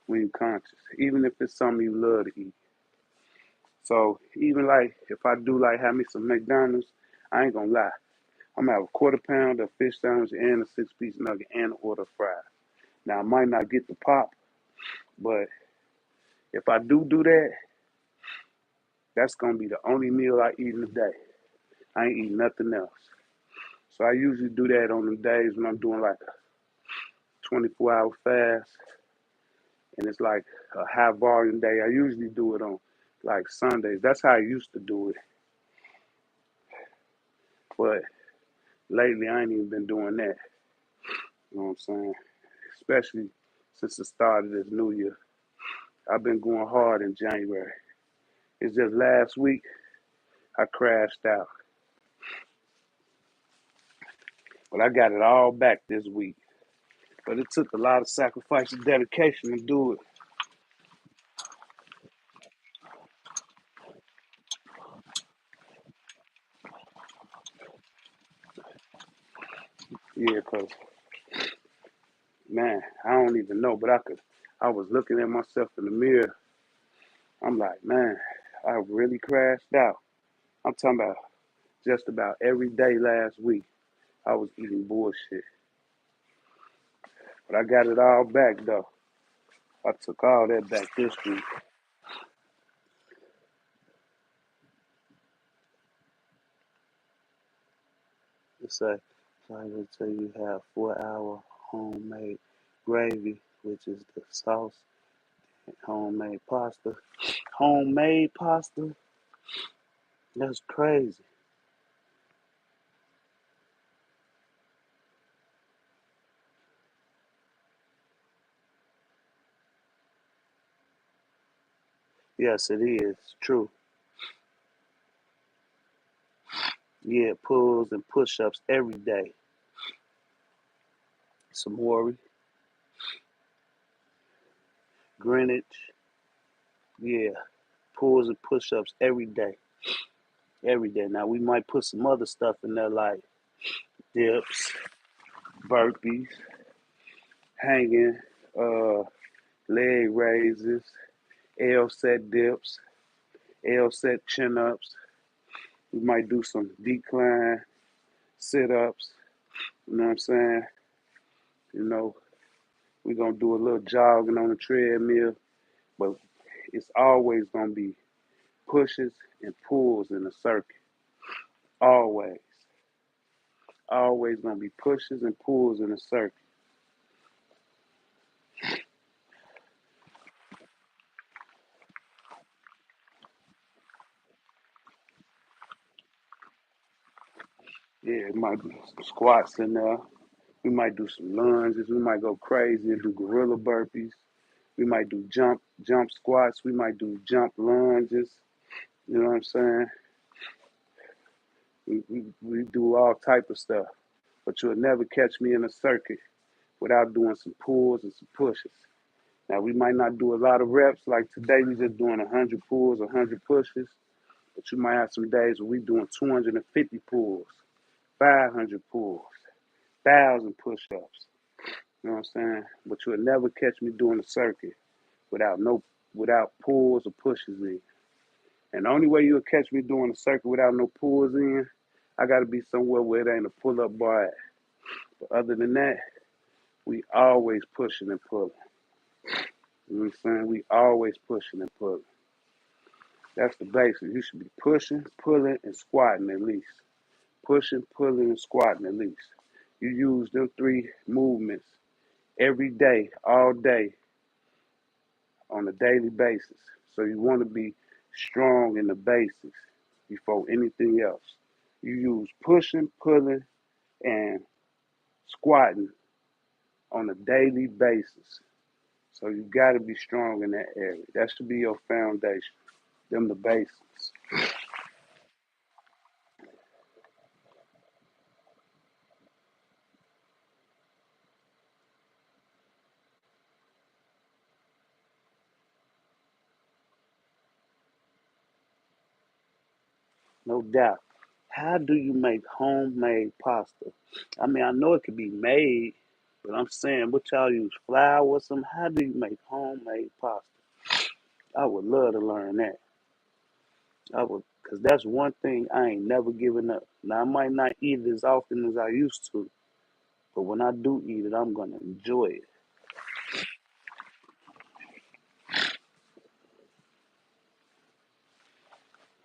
When you're conscious, even if it's something you love to eat. So even like if I do like have me some McDonald's, I ain't gonna lie. I'm gonna have a quarter pound of fish sandwich and a 6-piece nugget and an order of fries. Now I might not get the pop, but if I do that, that's gonna be the only meal I eat in a day. I ain't eating nothing else. So I usually do that on the days when I'm doing like a 24-hour fast, and it's like a high volume day. I usually do it on like Sundays. That's how I used to do it, but lately I ain't even been doing that. You know what I'm saying? Especially since the start of this new year. I've been going hard in January. It's just last week I crashed out, but I got it all back this week. But it took a lot of sacrifice and dedication to do it. Yeah, cause man, I don't even know, but I could. I was looking at myself in the mirror. I'm like, man, I really crashed out. I'm talking about just about every day last week. I was eating bullshit, but I got it all back though. I took all that back this week. It's like, so I will tell you have 4 hour homemade gravy, which is the sauce, homemade pasta. Homemade pasta? That's crazy. Yes, it is. True. Yeah, pulls and push ups every day. Samori, Greenwich. Yeah, pulls and push ups every day. Every day. Now, we might put some other stuff in there like dips, burpees, hanging, uh, leg raises, L set dips, L set chin ups. We might do some decline sit ups. You know what I'm saying? You know, We're gonna do a little jogging on the treadmill, but it's always gonna be pushes and pulls in the circuit. Always. Always gonna be pushes and pulls in the circuit. Yeah, it might be some squats in there. We might do some lunges. We might go crazy and do gorilla burpees. We might do jump squats. We might do jump lunges. You know what I'm saying? We do all type of stuff. But you'll never catch me in a circuit without doing some pulls and some pushes. Now we might not do a lot of reps. Like today, we just doing 100 pulls, 100 pushes. But you might have some days where we doing 250 pulls, 500 pulls, 1,000 push-ups. You know what I'm saying? But you'll never catch me doing a circuit without without pulls or pushes in. And the only way you'll catch me doing a circuit without no pulls in, I got to be somewhere where it ain't a pull-up bar at. But other than that, we always pushing and pulling. You know what I'm saying? We always pushing and pulling. That's the basics. You should be pushing, pulling, and squatting at least. Pushing, pulling, and squatting at least. You use them three movements every day, all day, on a daily basis. So you want to be strong in the basics before anything else. You use pushing, pulling, and squatting on a daily basis. So you got to be strong in that area. That should be your foundation. Them the basics. No doubt. How do you make homemade pasta? I mean, I know it could be made, but I'm saying, what y'all use, flour or something? How do you make homemade pasta? I would love to learn that. I would, because that's one thing I ain't never given up. Now, I might not eat it as often as I used to, but when I do eat it, I'm going to enjoy it.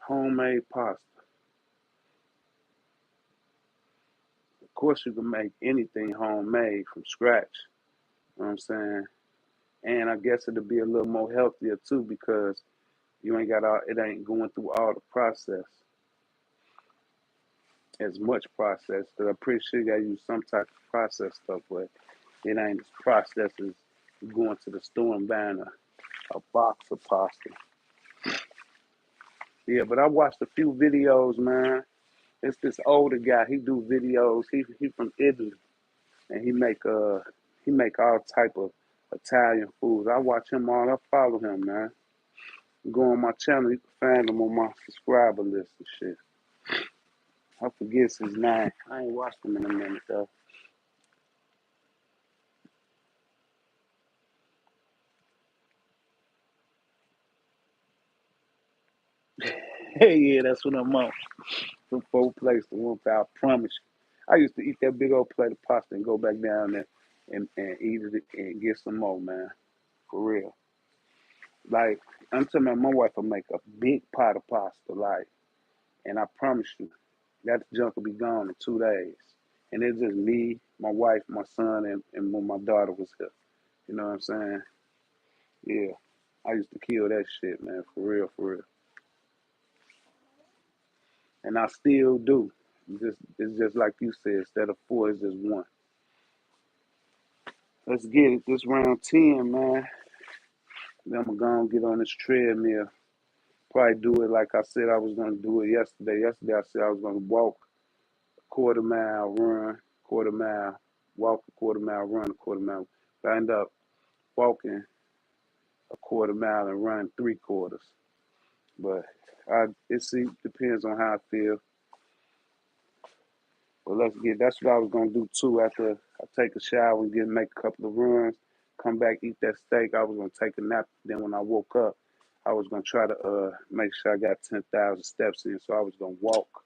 Homemade pasta. Of course, you can make anything homemade from scratch. You know what I'm saying? And I guess it'll be a little more healthier too because you ain't got all, it ain't going through all the process, as much process. Because I'm pretty sure you got to use some type of processed stuff, but it ain't as processed as going to the store and buying a box of pasta. Yeah, but I watched a few videos, man. It's this older guy. He do videos. He from Italy, and he make all type of Italian foods. I watch him all. I follow him, man. Go on my channel. You can find him on my subscriber list and shit. I forget his name. I ain't watched him in a minute though. Hey, yeah, that's what I'm on. From four plates to one pie. I promise you. I used to eat that big old plate of pasta and go back down there and eat it and get some more, man. For real. Like, I'm telling you, my wife will make a big pot of pasta, like, and I promise you, that junk will be gone in 2 days. And it's just me, my wife, my son, and when my daughter was here. You know what I'm saying? Yeah. I used to kill that shit, man, for real, for real. And I still do. It's just like you said, instead of four, it's just one. Let's get it. This round 10, man. Then I'm gonna go and get on this treadmill. Probably do it like I said I was gonna do it yesterday. Yesterday I said I was gonna walk a quarter mile, run, quarter mile, walk a quarter mile, run a quarter mile. I end up walking a quarter mile and run three quarters. But depends on how I feel. But that's what I was gonna do too after I take a shower and make a couple of runs, come back, eat that steak. I was gonna take a nap. Then when I woke up, I was gonna try to make sure I got 10,000 steps in. So I was gonna walk.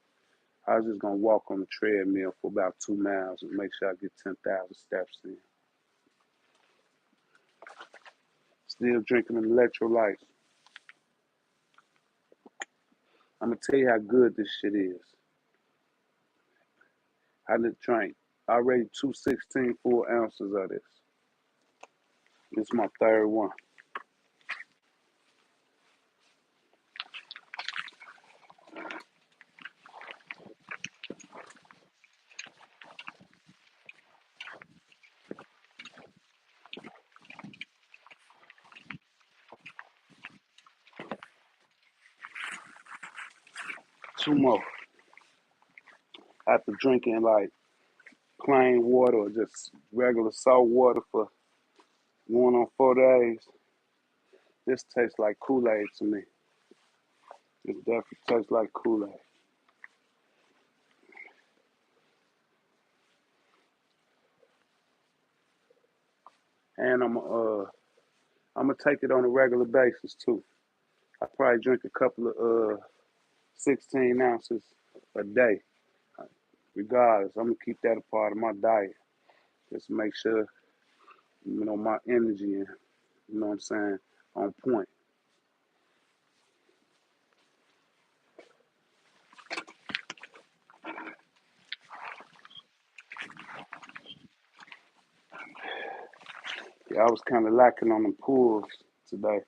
I was just gonna walk on the treadmill for about 2 miles and make sure I get 10,000 steps in. Still drinking them electrolytes. I'm gonna tell you how good this shit is. I done drank already 216 full ounces of this. This is my third one. Two more. After drinking like plain water or just regular salt water for going on 4 days, this tastes like Kool-Aid to me. It definitely tastes like Kool-Aid. And I'm gonna take it on a regular basis too. I probably drink a couple of 16 ounces a day. Regardless, I'm gonna keep that a part of my diet. Just make sure, my energy and what I'm saying, on point. Yeah, I was kind of lacking on the pulls today,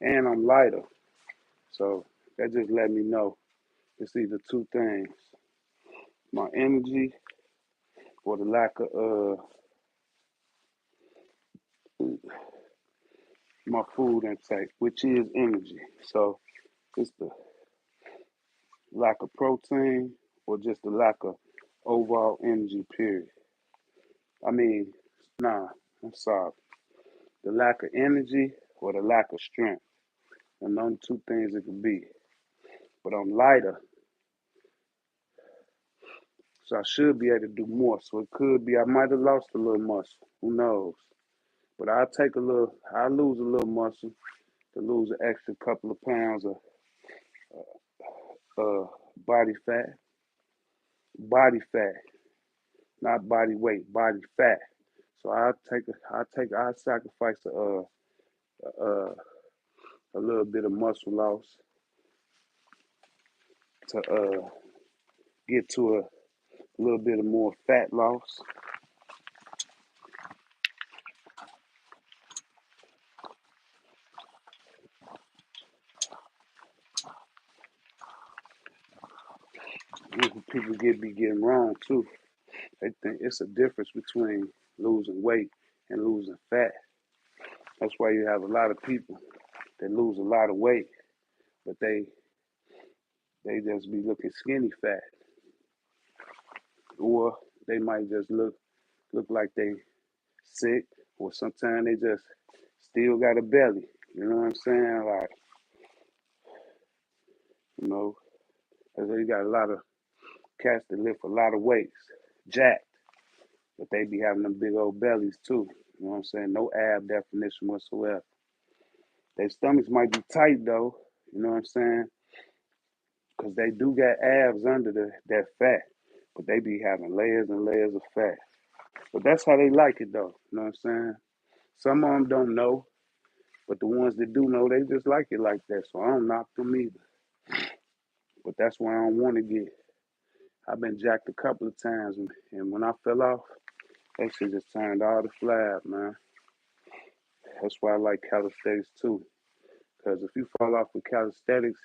and I'm lighter, so that just let me know it's either two things: my energy or the lack of my food intake, which is energy. So it's the lack of protein or just the lack of overall energy. Period. I mean, nah, I'm sorry. The lack of energy or the lack of strength. And only two things it could be. But I'm lighter, so I should be able to do more. So it could be I might have lost a little muscle. Who knows? But I'll lose a little muscle to lose an extra couple of pounds of uh, body fat. Body fat, not body weight, body fat. So I'll sacrifice a little bit of muscle loss to get to a little bit of more fat loss. People be getting wrong too. They think it's a difference between losing weight and losing fat. That's why you have a lot of people that lose a lot of weight, but they just be looking skinny fat, or they might just look like they sick, or sometimes they just still got a belly. You know what I'm saying? Like, you know, you got a lot of cats that lift a lot of weights, jacked, but they be having them big old bellies too. You know what I'm saying? No ab definition whatsoever. Their stomachs might be tight though. You know what I'm saying? Because they do got abs under that fat, but they be having layers and layers of fat. But that's how they like it though. You know what I'm saying? Some of them don't know, but the ones that do know, they just like it like that. So I don't knock them either. But that's why I don't want to get. I've been jacked a couple of times, and when I fell off, that shit just turned all the flab, man. That's why I like calisthenics too. Because if you fall off with calisthenics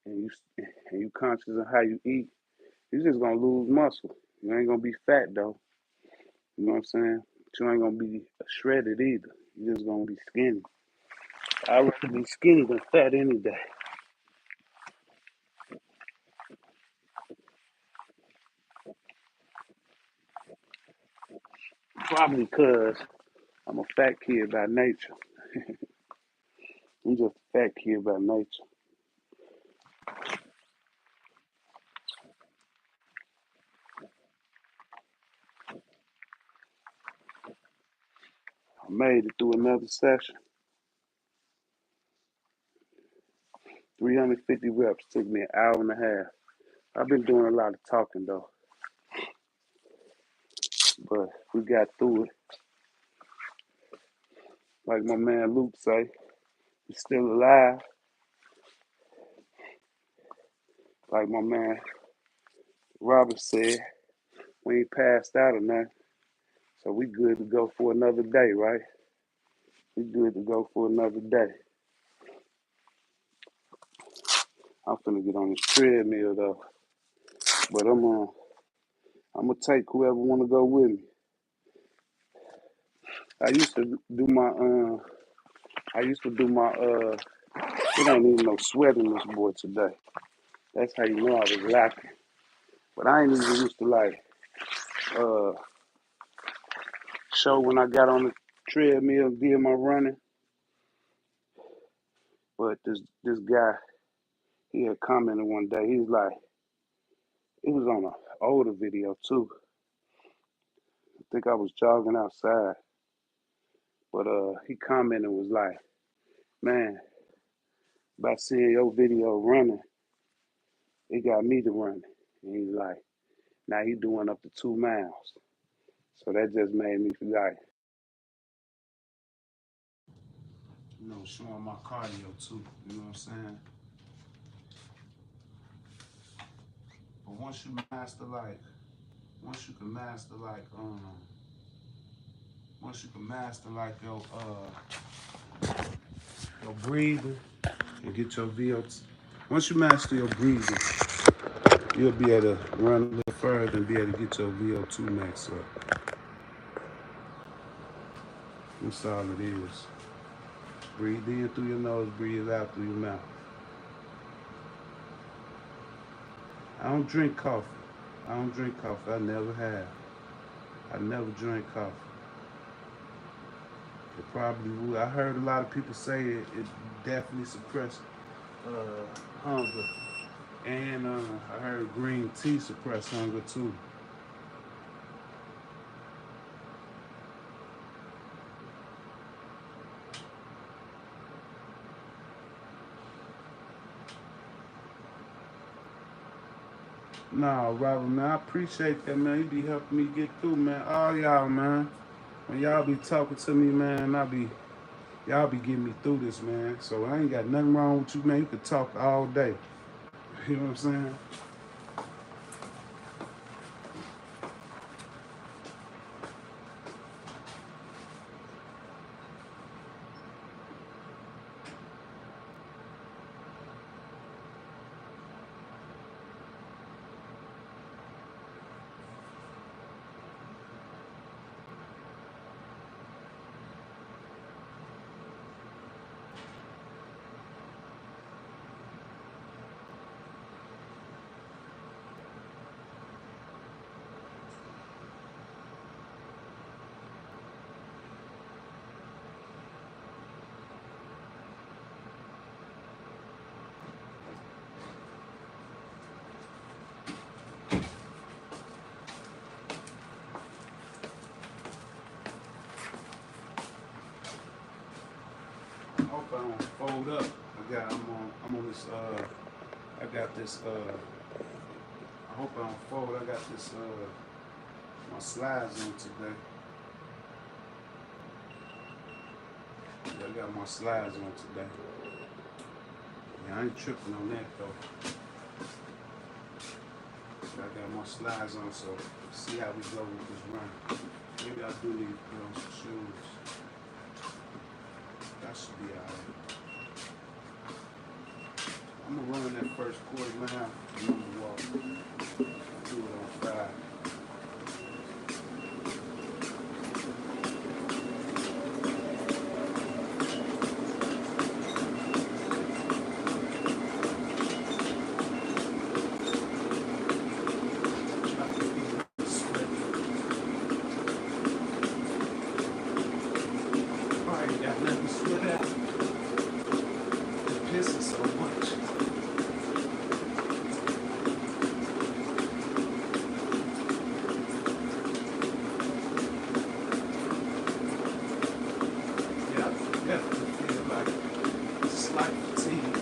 and you conscious of how you eat, you're just gonna lose muscle. You ain't gonna be fat though. You know what I'm saying? But you ain't gonna be shredded either. You're just gonna be skinny. I'd rather be skinny than fat any day. Probably because I'm a fat kid by nature. I'm just a fat kid by nature. I made it through another session. 350 reps took me an hour and a half. I've been doing a lot of talking though, but we got through it. Like my man Luke say, he's still alive. Like my man Robert said, we ain't passed out or nothing. So we good to go for another day, right? We good to go for another day. I'm finna get on this treadmill though. But I'm gonna take whoever wanna go with me. I used to do my it ain't even no sweat in this boy today. That's how you know I was lacking. But I ain't even used to like uh show when I got on the treadmill and did my running. But this guy, he had commented one day, he was like, it was on an older video too. I think I was jogging outside. But he commented was like, man, by seeing your video running, it got me to running. And he's like, now he doing up to 2 miles. So that just made me like, showing my cardio too. You know what I'm saying? But once you master like, once you can master like, once you can master like your breathing and get your VO2. Once you master your breathing, you'll be able to run a little further and be able to get your VO2 max up. That's all it is. Breathe in through your nose, breathe out through your mouth. I don't drink coffee. I don't drink coffee. I never have. I never drank coffee. It probably would. I heard a lot of people say it definitely suppressed hunger. And I heard green tea suppress hunger too. Nah, Robert, man, I appreciate that, man. You be helping me get through, man. All y'all, man. When y'all be talking to me, man, y'all be getting me through this, man. So I ain't got nothing wrong with you, man. You could talk all day. You know what I'm saying? I hope I don't fold up. I'm on this I got this I hope I don't fold. I got this my slides on today. Yeah, I got my slides on today. Yeah, I ain't tripping on that though. I got my slides on, so see how we go with this run. Maybe I do need to put on some shoes. That should be alright. I'm gonna run that first quarter mile and I'm gonna walk. Do it on Friday. Alright, got nothing to sweat out. It pisses so much. Yeah, I definitely feel like slight fatigue.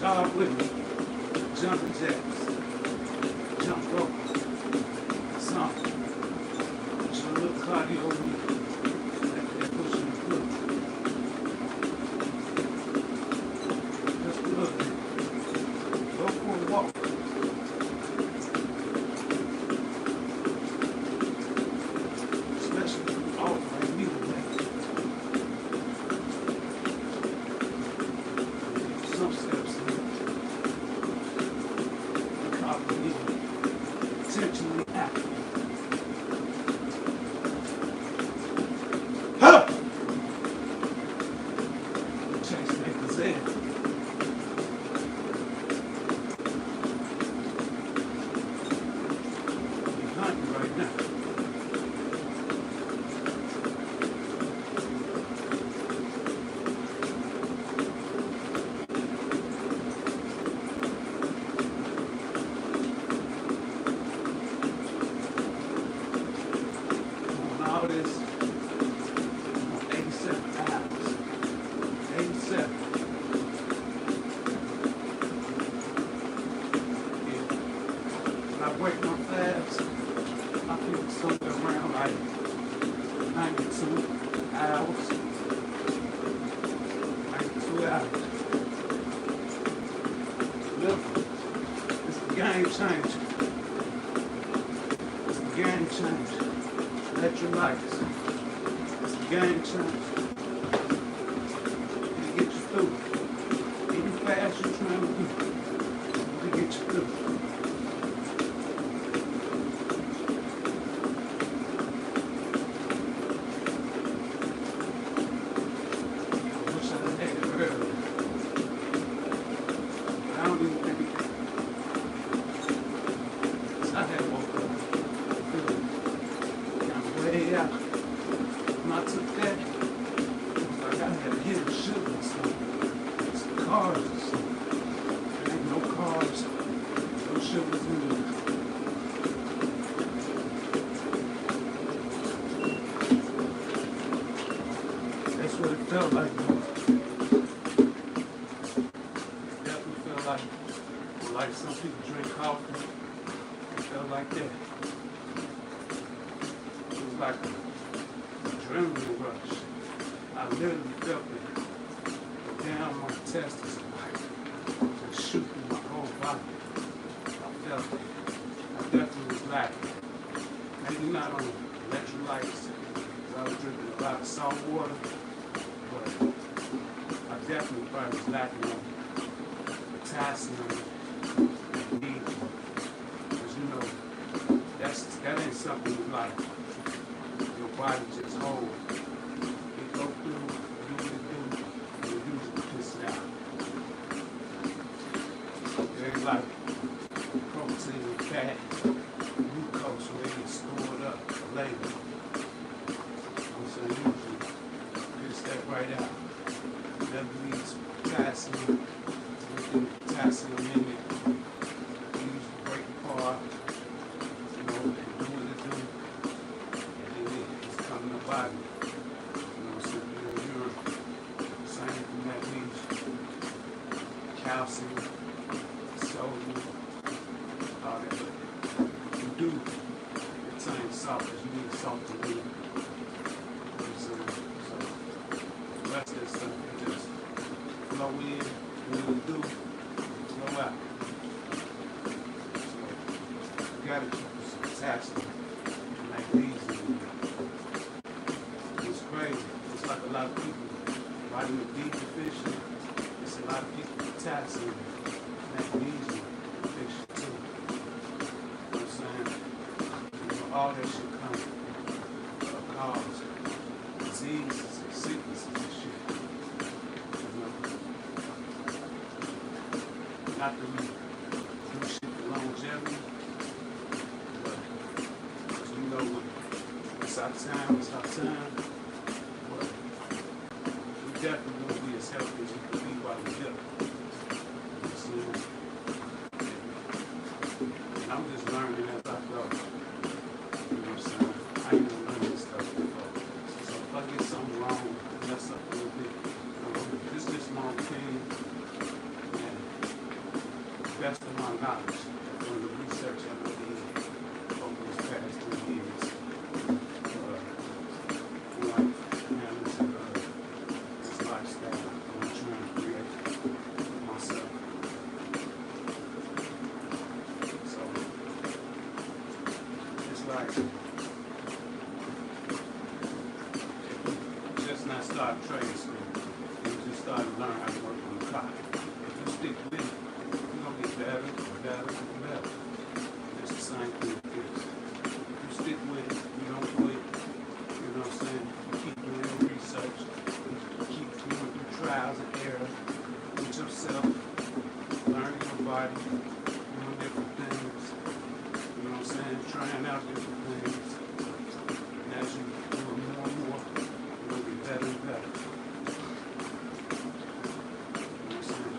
start with me. Jumping jacks, jump rope, something. Just a little cardio with me. After that pushing the foot. Just a little bit. Go for a walk. Especially off like me today. Some steps in. Intentionally active. Huh! Chase makers in. You're hungry right now. All this 87 hours. 87. Yeah. When I break my fast, I feel somewhere around like 92 hours. 92 hours. Look, it's the game changer. It's the game changer. Electrolytes. It's the game changer. It'll get you through. Even fast you're trying to do. It'll get you through. I wish I had it earlier. But I don't even think it. I had woke up. Way out. When I took that, it was like I had hidden sugar or something. Some carbs or something. There ain't no carbs, no sugars in there. That's what it felt like, though. It definitely felt like some people drink coffee. It felt like that. Like an adrenaline rush. I literally felt it go down my intestines and like just shoot through my whole body. I felt it. I definitely was lacking. Maybe not on electrolytes, because I was drinking a lot of salt water, but I definitely probably was lacking on potassium and need. Because you know, that ain't something you like. Your body just hold. It go through, do what it do, and you usually piss it out. It ain't like protein and fat, glucose where they get stored up for later. So usually piss that right out. That leaves potassium, with potassium in it. You usually break apart, you know, and do what it do. Body, you know, so you're same from that leaves calcium, sodium, all that. You do retain salt because you need salt to live. So the rest of that stuff can just flow in, when you do, flow out. So you gotta keep some potassium and magnesium in there. It's like a lot of people, vitamin D deficient. It's a lot of people with potassium, magnesium deficient too. You know what I'm saying? You know, all that shit comes cause diseases and sicknesses and shit. You know? Not that we do shit for longevity, but you know, it's our time, it's our time. Definitely won't be as healthy as you can be while you're young. And I'm just learning as I go. You know what I'm saying? I ain't gonna learn this stuff before. So if I get something wrong, mess up a little bit, this is just my opinion. And my knowledge from the research I did over these past 3 years. Like, man, this lifestyle I'm trying to create for myself. So, it's like, just not start trade school. You just start to learn how to work on the clock. If you stick with it, you're going to get better, better, and better. It's the same thing with this. If you stick with it, you don't quit. You know what I'm saying? You keep doing your research. You keep going through trials and errors with yourself, learning your body, doing different things. You know what I'm saying? Trying out different things. And as you do it more and more, you're going to get better and better.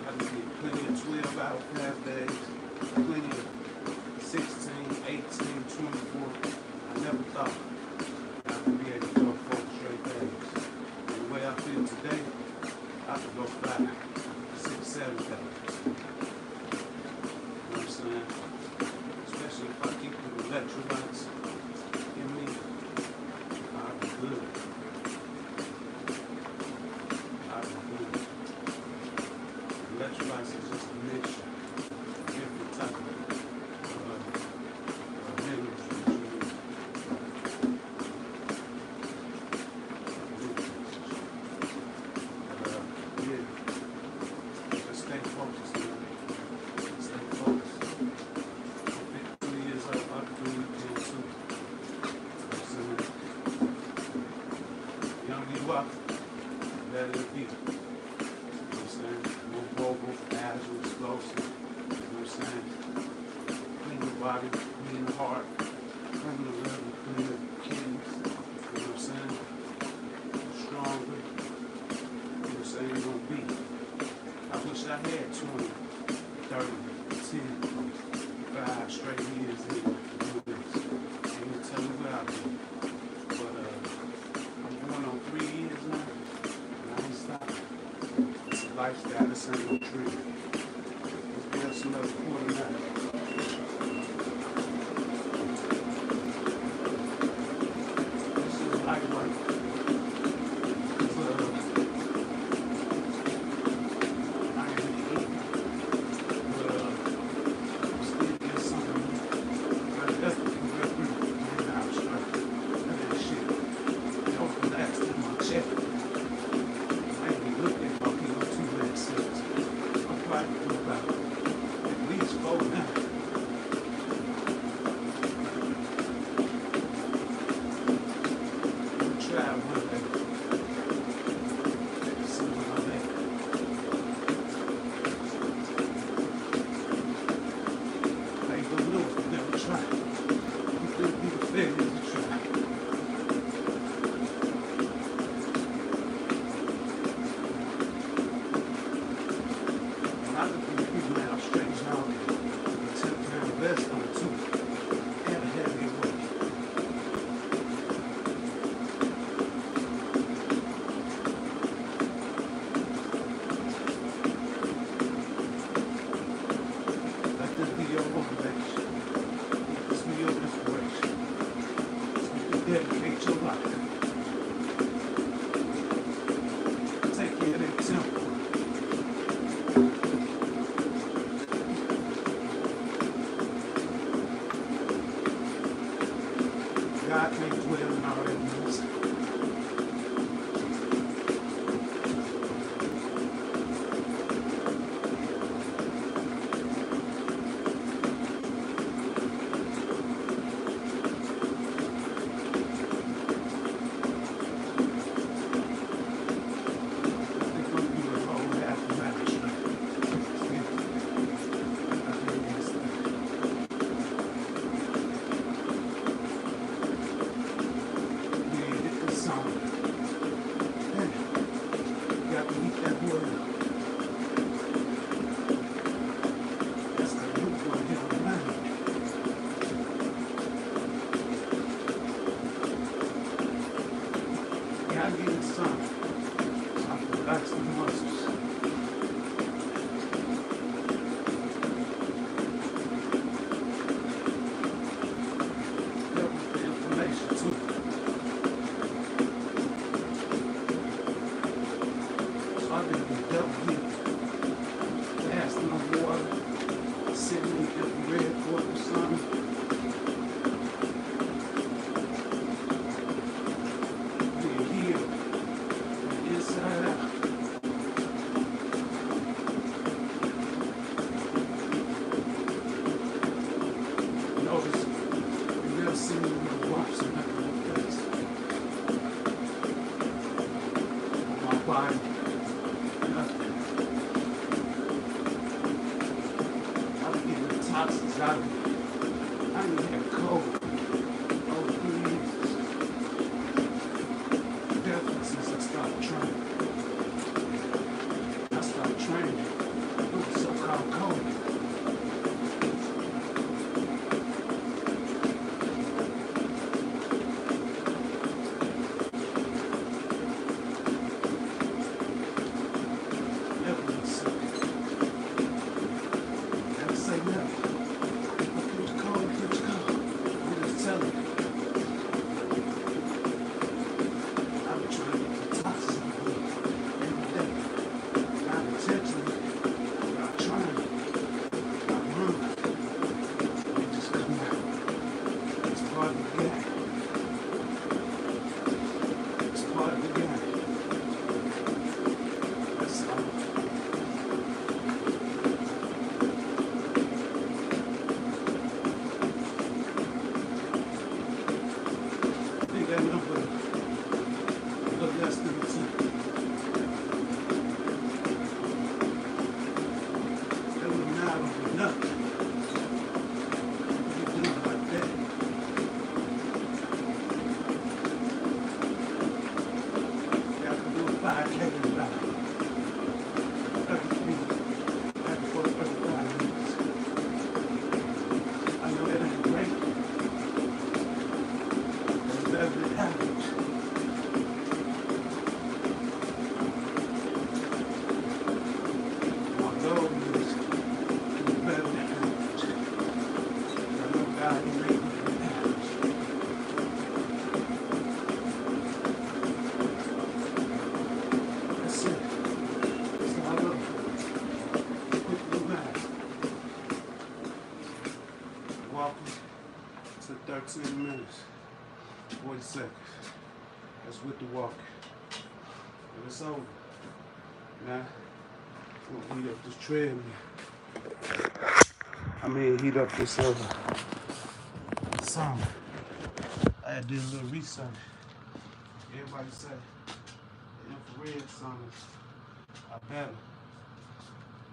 I did plenty of 12-hour fast days, plenty of 16, 18, 24. I never thought I could be able to go 4 straight days. And the way I feel today, I could go 5, 6, 7 days. You know what I'm saying? Especially if I keep the electrolytes in me, I'll be good. I'll be good. Electrolytes is just a mixture, different type of minerals that you use. Yeah, just stay focused, man. Stay focused. I'm 52 years old, I can do it again too. You know what I'm saying? Younger you are, the better it'll be. More vocal, agile, explosive, you know what I'm saying? Clean the body, clean the heart, clean the liver, clean the kidneys, you know what I'm saying? Stronger, you know what I'm saying? You're gonna be. I wish I had 20, 30, 10, 5 straight years in doing this. Ain't gonna tell me where I'll be. But I'm going on 3 years now, and I ain't stopping. Lifestyle, this ain't no dream. Let's get us another quarter now. This is light work. I ain't really eating. But still get something. But that's the real good. Man, I was struggling. That ain't shit. It don't relax in my chest. I ain't even looking at my people too bad since. I'm probably do about at least 4 now. I'm trying one day. See what I'm at. I ain't gonna know if you never try. You could be the failure to try. I look at people now strange now, 10-pound vest on too, and a heavy weight. Let this be your motivation. Let this be your inspiration. So you dedicate your life. Take care of that temple. God can't dwell in all that music. They're going to do a whole half match. I get in sun, so I can relax the muscles. I've been in double heat, fasting on water, sitting in infrared for the sun. Being healed from the inside out. Notice you never see me with a wash or nothing on my face, on my body, nothing. I'm getting the toxins out of me. I ain't had a cold over 3 years. Definitely since I started training. I started training with the so-called COVID. Never been sick. Never say never. Put your cold, put your cold. I'm just telling you. I've been trying to get the toxins out of me every day. Not intentionally, not trying, not running. They just come out. It's part of the game. It's part of the game. That's all. I think that number a little less than 10. That would not be nothing. You do it like that. Yeah, I can do a 5K in about 30 feet. Back and forth 35 minutes. I know that ain't great. That's better than average. My goal is to be better than average. I know God can make me than average. That's it. That's all I love. Quick little math. Walking to 13 minutes, 40 seconds. That's with the walking. But it's over. Now, I'm gonna heat up this treadmill. Heat up this sauna. I had to do a little research. Everybody say the infrared saunas are better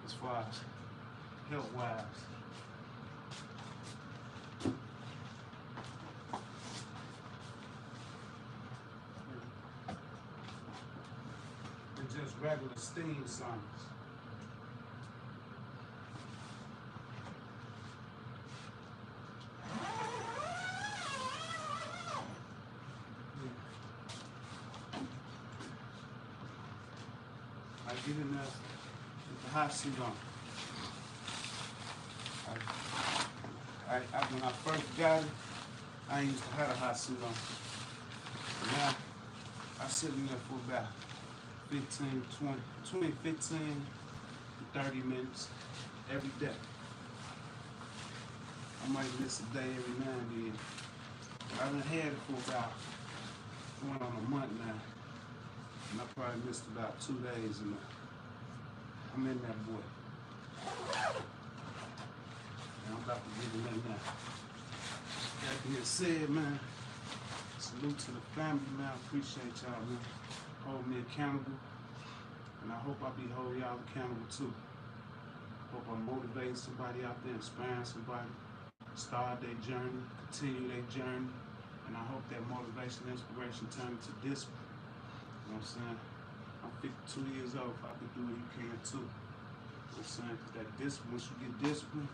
as far as health-wise. Than just regular steam saunas. I get in there with the hot suit on. When I first got it, I ain't used to have a hot suit on. But now, I sit in there for about 15 to 30 minutes every day. I might miss a day every now and then. I've been had it for about going on a month now. And I probably missed about 2 days and I'm in that boy. And I'm about to get in there now. That being said, man, salute to the family, man. I appreciate y'all, man. Hold me accountable. And I hope I be holding y'all accountable too. Hope I motivate somebody out there, inspire somebody, start their journey, continue their journey. And I hope that motivation, inspiration turn into discipline. You know what I'm saying? I'm 52 years old. If I can do it, you can too. You know what I'm saying? Because that discipline, once you get discipline,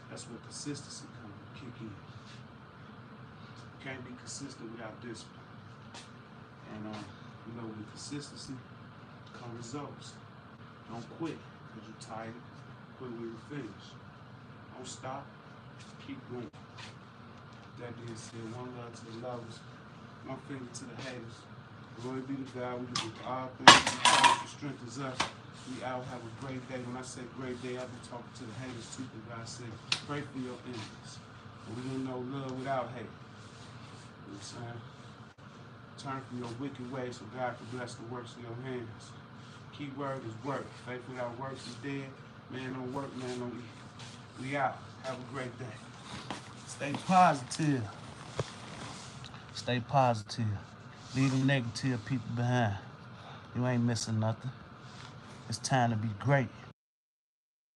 that's where consistency comes to kick in. You can't be consistent without discipline. And with consistency come results. Don't quit because you're tired. Quit when you finish. Don't stop. Keep going. That being said, one love to the lovers, one finger to the haters. Glory be to God. We can do all things through Christ who strengthens us. We out. Have a great day. When I say great day, I've been talking to the haters too, because God said, pray for your enemies. And we don't know love without hate. You know what I'm saying? Turn from your wicked ways so God can bless the works of your hands. Key word is work. Faith without works is dead. Man don't work, man don't eat. We out. Have a great day. Stay positive. Stay positive. Leave them negative people behind. You ain't missing nothing. It's time to be great.